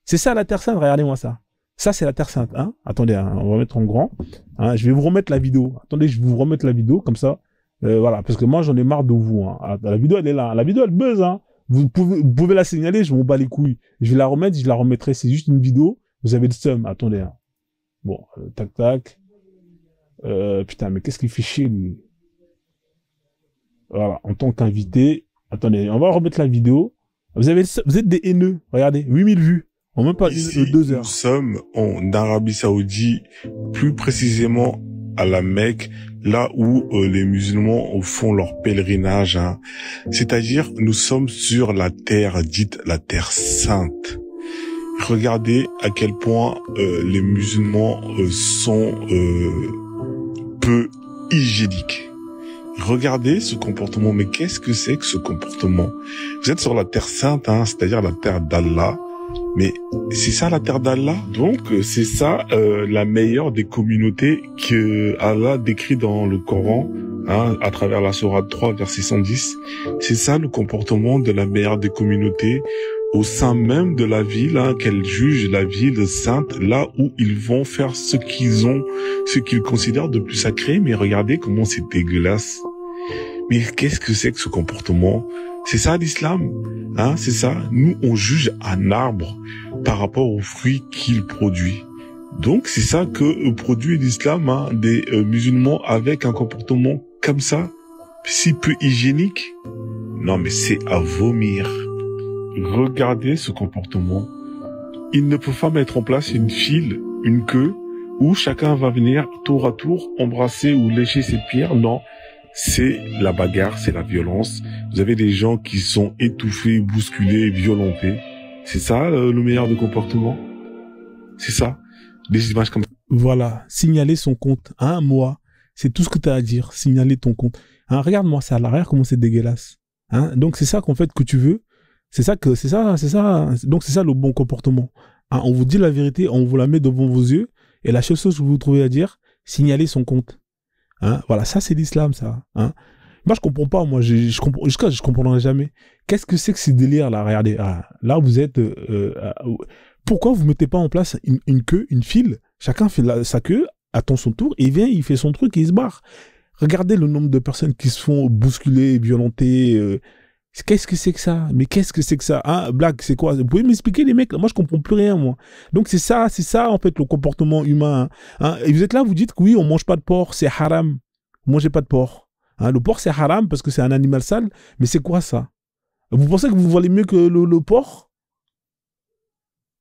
C'est ça la Terre Sainte, regardez-moi ça. Ça, c'est la Terre Sainte. Hein. Attendez, hein, on va mettre en grand. Hein. Je vais vous remettre la vidéo. Attendez, je vais vous remettre la vidéo comme ça. Voilà, parce que moi, j'en ai marre de vous. Hein. La vidéo, elle est là. La vidéo, elle buzz. Hein. Vous pouvez la signaler, je m'en bats les couilles. Je vais la remettre, je la remettrai. C'est juste une vidéo. Vous avez le seum. Attendez. Hein. Bon, tac, tac. Putain, mais qu'est-ce qu'il fait chier, lui? Voilà, en tant qu'invité. Attendez, on va remettre la vidéo. Vous êtes des haineux. Regardez, 8000 vues. En même pas Ici, 2 heures. nous sommes en Arabie Saoudite, plus précisément à la Mecque, là où les musulmans font leur pèlerinage. Hein. C'est-à-dire, nous sommes sur la terre dite la terre sainte. Regardez à quel point les musulmans sont peu hygiéniques. Regardez ce comportement. Mais qu'est-ce que c'est que ce comportement? Vous êtes sur la terre sainte, hein, c'est-à-dire la terre d'Allah. Mais c'est ça la terre d'Allah. Donc c'est ça la meilleure des communautés que Allah décrit dans le Coran, hein, à travers la sourate 3 verset 110. C'est ça le comportement de la meilleure des communautés au sein même de la ville, hein, qu'elle juge la ville sainte, là où ils vont faire ce qu'ils considèrent de plus sacré. Mais regardez comment c'est dégueulasse. Mais qu'est-ce que c'est que ce comportement? C'est ça l'islam, hein, c'est ça. Nous, on juge un arbre par rapport aux fruits qu'il produit. Donc, c'est ça que produit l'islam, hein, des musulmans avec un comportement comme ça, si peu hygiénique. Non, mais c'est à vomir. Regardez ce comportement. Ils ne peuvent pas mettre en place une file, une queue, où chacun va venir tour à tour embrasser ou lécher ses pierres. Non. C'est la bagarre, c'est la violence. Vous avez des gens qui sont étouffés, bousculés, violentés. C'est ça le meilleur de comportement. C'est ça. Des images comme ça. Voilà, signaler son compte. Un mois, c'est tout ce que tu as à dire. Signaler ton compte. Hein, regarde-moi ça à l'arrière, comment c'est dégueulasse. Hein, donc c'est ça qu'en fait que tu veux. C'est ça. Donc c'est ça le bon comportement. Hein, on vous dit la vérité, on vous la met devant vos yeux. Et la seule chose que vous trouvez à dire, signaler son compte. Hein, voilà, ça c'est l'islam, ça. Hein. Moi je comprends pas, moi je comprendrai jamais. Qu'est-ce que c'est que ces délires là? Regardez, là vous êtes. Pourquoi vous mettez pas en place une queue, une file? Chacun fait sa queue, attend son tour, et il vient, il fait son truc, et il se barre. Regardez le nombre de personnes qui se font bousculer, violenter. Qu'est-ce que c'est que ça? Mais qu'est-ce que c'est que ça? Hein, blague, c'est quoi? Vous pouvez m'expliquer, les mecs? Moi, je comprends plus rien, moi. Donc, c'est ça, en fait, le comportement humain. Hein. Et vous êtes là, vous dites que oui, on mange pas de porc, c'est haram. Vous mangez pas de porc. Hein, le porc, c'est haram parce que c'est un animal sale. Mais c'est quoi ça? Vous pensez que vous valez mieux que le porc?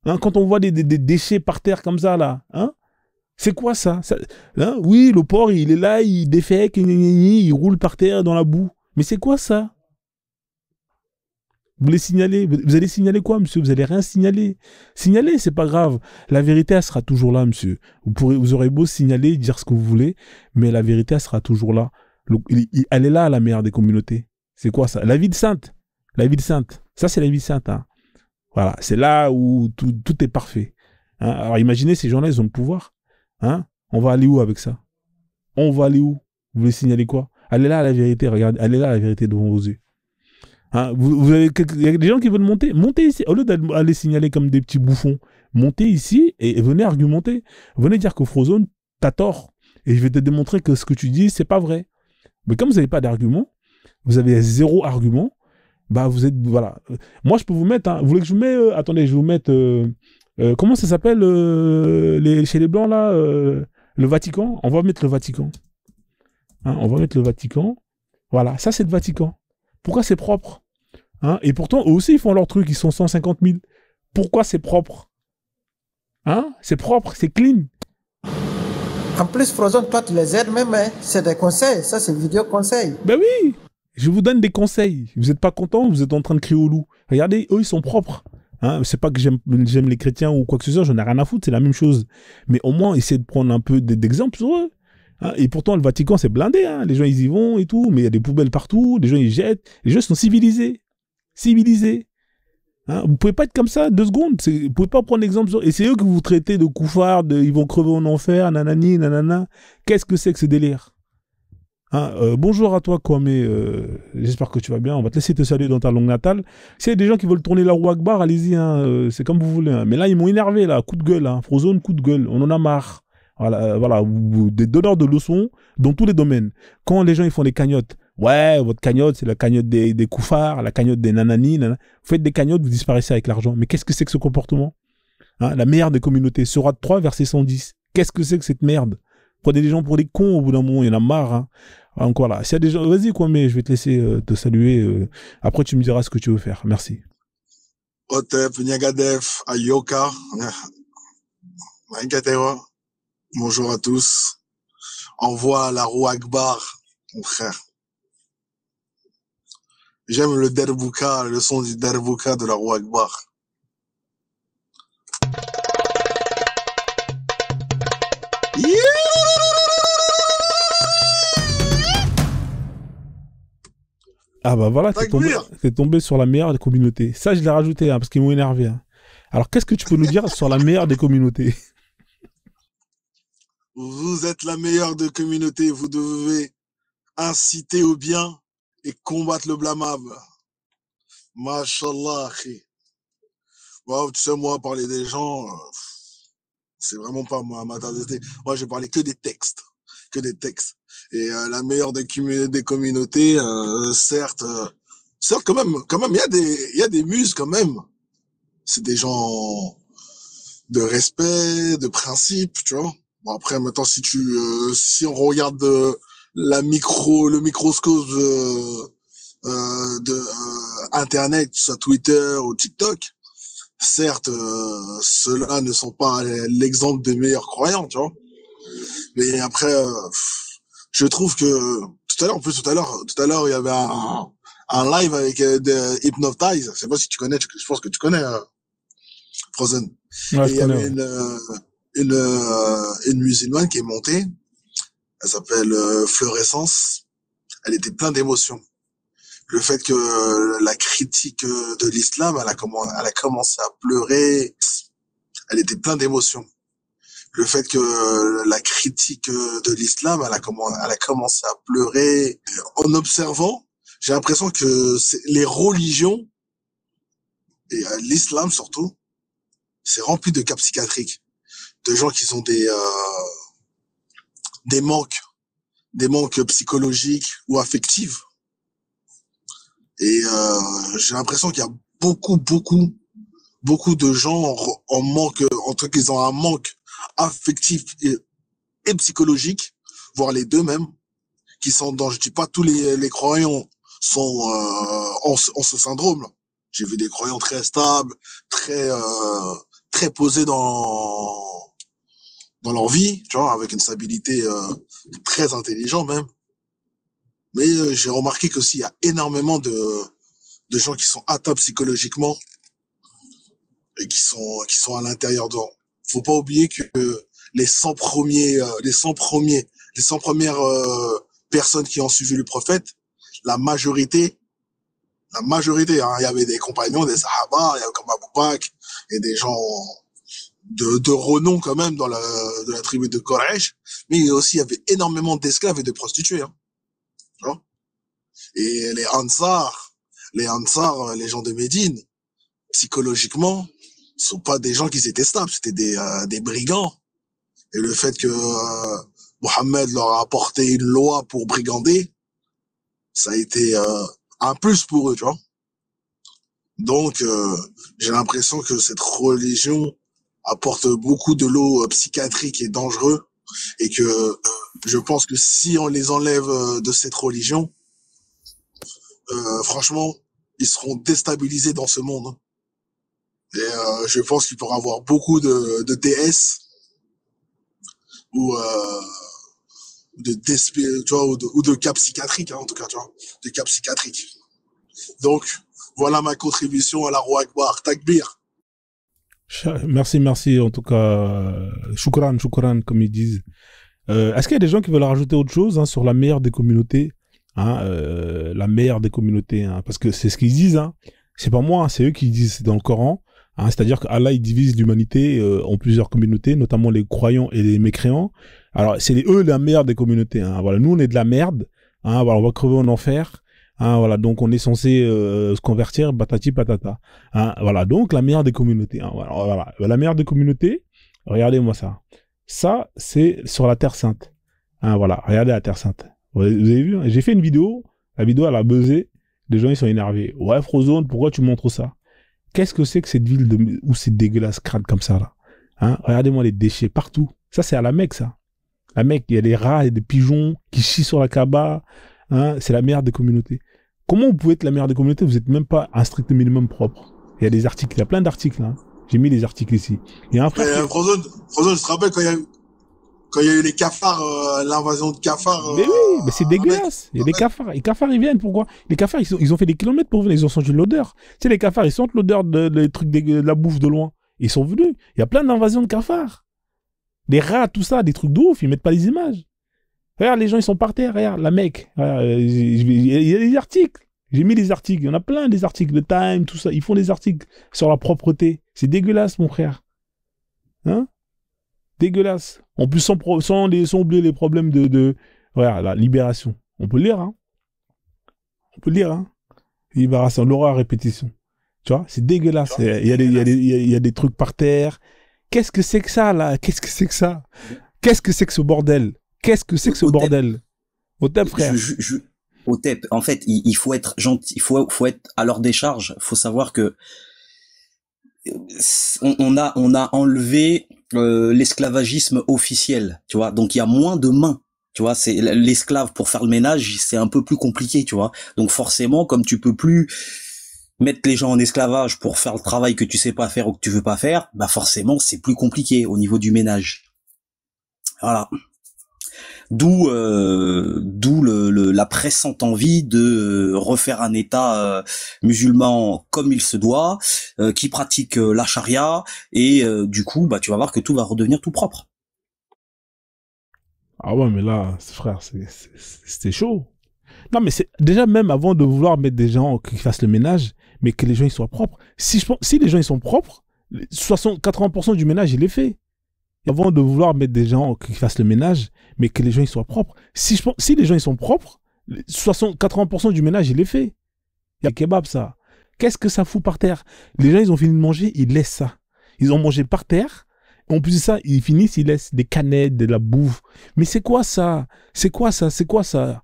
Hein, quand on voit des déchets par terre comme ça, là, hein? C'est quoi ça? Hein? Oui, le porc, il est là, il défèque, il roule par terre dans la boue. Mais c'est quoi ça? Vous voulez signaler? Vous allez signaler quoi, monsieur? Vous allez rien signaler. Signaler, c'est pas grave. La vérité, elle sera toujours là, monsieur. Vous aurez beau signaler, dire ce que vous voulez, mais la vérité, elle sera toujours là. Elle est là, la meilleure des communautés. C'est quoi ça? La ville sainte. La ville sainte. Ça, c'est la ville sainte. Hein. Voilà. C'est là où tout est parfait. Hein. Alors, imaginez, ces gens-là, ils ont le pouvoir. Hein. On va aller où avec ça? On va aller où? Vous voulez signaler quoi? Elle est là, la vérité. Regardez, elle est là, la vérité devant vos yeux. Hein, il y a des gens qui veulent montez ici, au lieu d'aller signaler comme des petits bouffons, montez ici et venez argumenter, venez dire que Frozone, t'as tort, et je vais te démontrer que ce que tu dis, c'est pas vrai. Mais comme vous n'avez pas d'argument, vous avez 0 argument, bah vous êtes, voilà. Moi je peux vous mettre, hein, vous voulez que je vous mette, attendez, je vais vous mettre, comment ça s'appelle chez les Blancs là, le Vatican, on va mettre le Vatican. Hein, on va mettre le Vatican, voilà, ça c'est le Vatican. Pourquoi c'est propre? Hein? Et pourtant, eux aussi, ils font leur truc, ils sont 150 000. Pourquoi c'est propre? Hein? C'est propre, c'est clean. En plus, Frozone, toi, tu les aides même, hein? C'est des conseils, ça, c'est vidéo conseil. Ben oui, je vous donne des conseils. Vous n'êtes pas content, vous êtes en train de crier au loup. Regardez, eux, ils sont propres. Hein? C'est pas que j'aime les chrétiens ou quoi que ce soit, j'en ai rien à foutre, c'est la même chose. Mais au moins, essayez de prendre un peu d'exemple sur eux. Hein, et pourtant, le Vatican, c'est blindé. Hein. Les gens, ils y vont et tout. Mais il y a des poubelles partout. Les gens, ils jettent. Les gens sont civilisés. Civilisés. Hein, vous pouvez pas être comme ça 2 secondes. Vous pouvez pas prendre l'exemple. Et c'est eux que vous traitez de couffards, ils vont crever en enfer, nanani, nanana. Qu'est-ce que c'est que ce délire? Hein, bonjour à toi, Kwame. J'espère que tu vas bien. On va te laisser te saluer dans ta langue natale. S'il y a des gens qui veulent tourner la roue Akbar, allez-y. Hein, c'est comme vous voulez. Hein. Mais là, ils m'ont énervé. Là, coup de gueule. Hein. Frozone, coup de gueule. On en a marre. Voilà, voilà, des donneurs de leçons dans tous les domaines. Quand les gens ils font des cagnottes, ouais, votre cagnotte, c'est la cagnotte des koufars, la cagnotte des nanani. Vous faites des cagnottes, vous disparaissez avec l'argent. Mais qu'est-ce que c'est que ce comportement? Hein, la meilleure des communautés. Sourate 3, verset 110. Qu'est-ce que c'est que cette merde? Prenez des gens pour des cons au bout d'un moment, il y en a marre. Hein. Donc voilà, s'il y a des gens, vas-y quoi, mais je vais te laisser te saluer. Après, tu me diras ce que tu veux faire. Merci. Otep, Nyagadef, Ayoka, Maïkatero. Bonjour à tous. Envoie la roue Akbar, mon frère. J'aime le derbouka, le son du derbouka de la roue Akbar. Ah bah voilà, t'es tombé sur la meilleure des communautés. Ça, je l'ai rajouté, hein, parce qu'ils m'ont énervé. Hein. Alors, qu'est-ce que tu peux nous dire sur la meilleure des communautés? Vous êtes la meilleure des communautés. Vous devez inciter au bien et combattre le blâmable. Mashallah. Wow, tu sais, moi, parler des gens, c'est vraiment pas ma tasse de thé. Moi, j'ai parlé que des textes. Que des textes. Et la meilleure des communautés, certes quand même, il y a des muses quand même. C'est des gens de respect, de principe, tu vois. Bon après, maintenant, si on regarde le microscope de Internet, soit Twitter ou TikTok, certes, ceux-là ne sont pas l'exemple des meilleurs croyants, tu vois. Mais après, je trouve que tout à l'heure, il y avait un live avec Hypnotize. Je sais pas si tu connais, je pense que tu connais, Frozen. Ouais, et il y avait une musulmane qui est montée. Elle s'appelle Fluorescence. Elle était pleine d'émotions. Le fait que la critique de l'islam, elle a commencé à pleurer. Elle était pleine d'émotions. Le fait que la critique de l'islam, elle a commencé à pleurer. En observant, j'ai l'impression que les religions, et l'islam surtout, c'est rempli de cas psychiatriques. De gens qui ont des manques psychologiques ou affectifs. Et j'ai l'impression qu'il y a beaucoup de gens en manque, en tout cas, ils ont un manque affectif et psychologique, voire les deux même, qui sont dans, je dis pas tous les croyants sont en ce syndrome. J'ai vu des croyants très stables, très posés dans leur vie, tu vois, avec une stabilité très intelligente même. Mais j'ai remarqué qu'aussi il y a énormément de gens qui sont atteints psychologiquement et qui sont à l'intérieur d'eux. Faut pas oublier que les 100 premières personnes qui ont suivi le prophète, la majorité, hein, il y avait des compagnons, des sahaba, il y avait comme Abu Bakr, et des gens de renom quand même de la tribu de Quraysh, mais aussi il y avait énormément d'esclaves et de prostituées, hein. Tu vois? Et les Ansar, les gens de Médine, psychologiquement, sont pas des gens qui étaient stables, c'était des brigands. Et le fait que Mohammed leur a apporté une loi pour brigander, ça a été un plus pour eux, tu vois. Donc, j'ai l'impression que cette religion apporte beaucoup de lot psychiatrique et dangereux, et que je pense que si on les enlève de cette religion, franchement, ils seront déstabilisés dans ce monde. Et je pense qu'il pourra avoir beaucoup de DS ou de cas psychiatriques, hein, en tout cas, tu vois, de cas psychiatriques. Donc, voilà ma contribution à la roue Akbar. Takbir. Merci, en tout cas, shukran, comme ils disent. Est-ce qu'il y a des gens qui veulent rajouter autre chose, hein, sur la meilleure des communautés, hein, la meilleure des communautés, hein, parce que c'est ce qu'ils disent, hein. C'est pas moi, hein, c'est eux qui disent, c'est dans le Coran, hein, c'est-à-dire qu'Allah il divise l'humanité en plusieurs communautés, notamment les croyants et les mécréants. Alors c'est eux la meilleure des communautés, hein. Voilà, nous on est de la merde, Hein, voilà, on va crever en enfer. Hein, voilà, donc on est censé se convertir, patati patata. Hein, voilà, donc la meilleure des communautés. Hein, voilà. La meilleure des communautés, regardez-moi ça. Ça, c'est sur la Terre Sainte. Hein, voilà, regardez la Terre Sainte. Vous avez vu, hein, j'ai fait une vidéo, la vidéo elle a buzzé, les gens ils sont énervés. Ouais, Frozone, pourquoi tu montres ça? Qu'est-ce que c'est que cette ville où c'est dégueulasse, crade comme ça là? Hein, regardez-moi les déchets partout. Ça, c'est à la Mecque, ça. La Mecque, il y a des rats et des pigeons qui chient sur la Kaaba. Hein, c'est la meilleure des communautés. Comment vous pouvez être la meilleure des communautés? Vous n'êtes même pas un strict minimum propre. Il y a des articles, il y a plein d'articles. Hein. J'ai mis les articles ici. Il y a un frère. Frozone, je te rappelle quand il y a eu les cafards, l'invasion de cafards. Mais oui, mais c'est dégueulasse. Il y a des cafards. Les cafards, ils viennent. Pourquoi? Les cafards, ils ont fait des kilomètres pour venir. Ils ont senti l'odeur. Tu sais, les cafards, ils sentent l'odeur de trucs de la bouffe de loin. Ils sont venus. Il y a plein d'invasions de cafards. Des rats, tout ça, des trucs de ouf. Ils mettent pas les images. Regarde, les gens, ils sont par terre. Regarde, la Mecque. Il y a des articles. J'ai mis les articles. Il y en a plein des articles. Le Time, tout ça. Ils font des articles sur la propreté. C'est dégueulasse, mon frère. Hein? Dégueulasse. En plus, sans oublier les problèmes regarde, la libération. On peut le lire, hein. On peut le lire, hein. Libération, l'horreur à répétition. Tu vois, c'est dégueulasse. Il y a des trucs par terre. Qu'est-ce que c'est que ça, là? Qu'est-ce que c'est que ça? Qu'est-ce que c'est que ce bordel? Qu'est-ce que c'est que ce bordel? Otep, frère. Otep, en fait, il faut être gentil, il faut être à leur décharge. Il faut savoir que on a enlevé l'esclavagisme officiel, tu vois. Donc il y a moins de mains, tu vois. C'est l'esclave pour faire le ménage, c'est un peu plus compliqué, tu vois. Donc forcément, comme tu peux plus mettre les gens en esclavage pour faire le travail que tu sais pas faire ou que tu veux pas faire, bah forcément c'est plus compliqué au niveau du ménage. Voilà. D'où la pressante envie de refaire un État musulman comme il se doit, qui pratique la charia, et du coup, bah tu vas voir que tout va redevenir tout propre. Ah ouais, mais là, frère, c'était chaud. Non, mais c'est déjà, même avant de vouloir mettre des gens qui fassent le ménage, mais que les gens ils soient propres. Si les gens ils sont propres, 80% du ménage il est fait. Avant de vouloir mettre des gens qui fassent le ménage, mais que les gens ils soient propres. Si les gens ils sont propres, 80% du ménage il est fait. Il y a kebab ça. Qu'est-ce que ça fout par terre? Les gens ils ont fini de manger, ils laissent ça. Ils ont mangé par terre. En plus de ça, ils finissent, ils laissent des canettes, de la bouffe. Mais c'est quoi ça? C'est quoi ça? C'est quoi ça?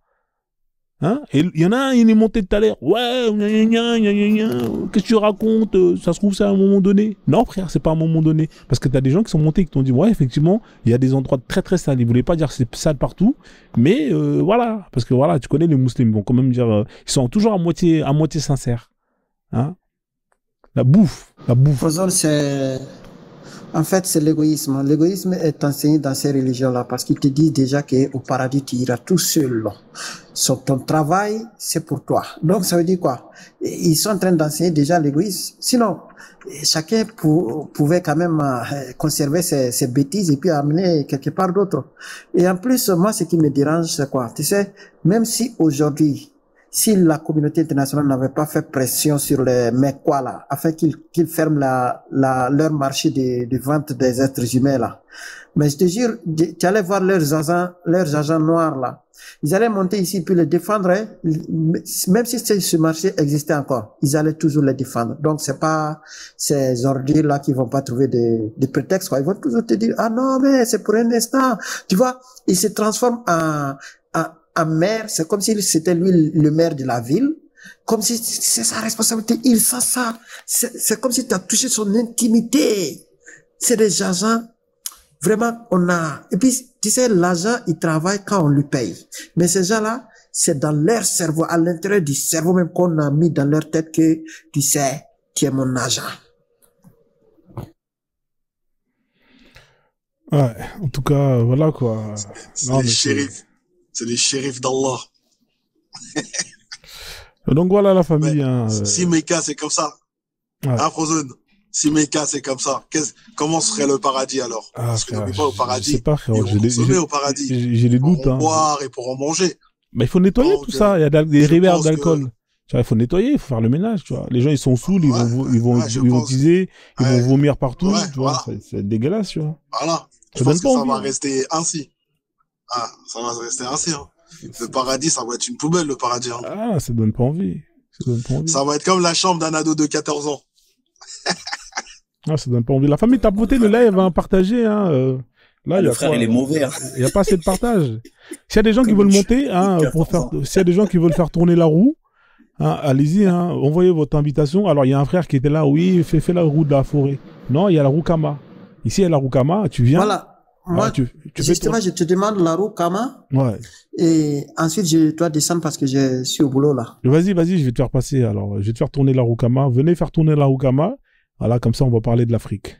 Hein? Et il y en a un, il est monté tout à l'heure. Ouais, qu'est-ce que tu racontes? Ça se trouve, c'est à un moment donné. Non, frère, c'est pas à un moment donné. Parce que t'as des gens qui sont montés et qui t'ont dit, ouais, effectivement, il y a des endroits très très sales. Ils voulaient pas dire que c'est sale partout. Mais voilà. Parce que voilà, tu connais les musulmans, ils vont quand même dire, ils sont toujours à moitié sincères. Hein? La bouffe. Frozone, en fait, c'est l'égoïsme. L'égoïsme est enseigné dans ces religions-là parce qu'ils te disent déjà qu'au paradis, tu iras tout seul. Ton travail, c'est pour toi. Donc, ça veut dire quoi? Ils sont en train d'enseigner déjà l'égoïsme. Sinon, chacun pouvait quand même conserver ses bêtises et puis amener quelque part d'autre. Et en plus, moi, ce qui me dérange, c'est quoi? Tu sais, même si aujourd'hui, si la communauté internationale n'avait pas fait pression sur les Mecquois là, afin qu'ils ferment leur marché de vente des êtres humains là. Mais je te jure, tu allais voir leurs agents noirs là. Ils allaient monter ici puis les défendre, hein. Même si ce marché existait encore, ils allaient toujours les défendre. Donc c'est pas ces ordures là qui vont pas trouver des prétextes, quoi. Ils vont toujours te dire, ah non, mais c'est pour un instant. Tu vois, ils se transforment en maire, c'est comme si c'était lui le maire de la ville, comme si c'est sa responsabilité, il sent ça, c'est comme si tu as touché son intimité. C'est des agents, vraiment, et puis, tu sais, l'agent, il travaille quand on lui paye. Mais ces gens-là, c'est dans leur cerveau, à l'intérieur du cerveau même qu'on a mis dans leur tête que, tu sais, tu es mon agent. Ouais, en tout cas, voilà quoi. C'est des shérifs. C'est des shérifs d'Allah. Donc voilà la famille. Hein, si Mecca c'est comme ça, ouais. Hein, Frozone, si Mecca c'est comme ça, comment serait le paradis alors? Parce qu'on n'est pas au paradis. Je sais pas, frérot. Au paradis. J'ai des doutes. Pour en boire et pour en manger. Mais il faut nettoyer tout ça. Il y a des rivières d'alcool. Il faut nettoyer, il faut faire le ménage, tu vois. Les gens, ils sont saouls, ils vont teaser, ils vont vomir partout, tu vois. Voilà. C'est dégueulasse, tu vois. Voilà. Je pense que ça va rester ainsi. Ah, ça va rester ainsi, hein. Le paradis, ça va être une poubelle, le paradis. Hein. Ah, ça donne pas envie. Ça donne pas envie. Ça va être comme la chambre d'un ado de 14 ans. Ah, ça donne pas envie. La famille Tapoté, le live, hein, partagé, hein. Là, Le frère, il est mauvais. Hein. Il n'y a pas assez de partage. S'il y a des gens qui veulent monter, hein, s'il y a des gens qui veulent faire tourner la roue, hein, allez-y, hein, envoyez votre invitation. Alors, il y a un frère qui était là, oui, fais la roue de la forêt. Non, il y a la roue Kama. Ici, il y a la roue Kama, tu viens. Voilà. Moi, justement, je te demande la roue Kama. Ouais. Et ensuite, je dois descendre parce que je suis au boulot, là. Vas-y, je vais te faire passer. Alors, je vais te faire tourner la roue Kama. Venez faire tourner la roue Kama. Voilà, comme ça, on va parler de l'Afrique.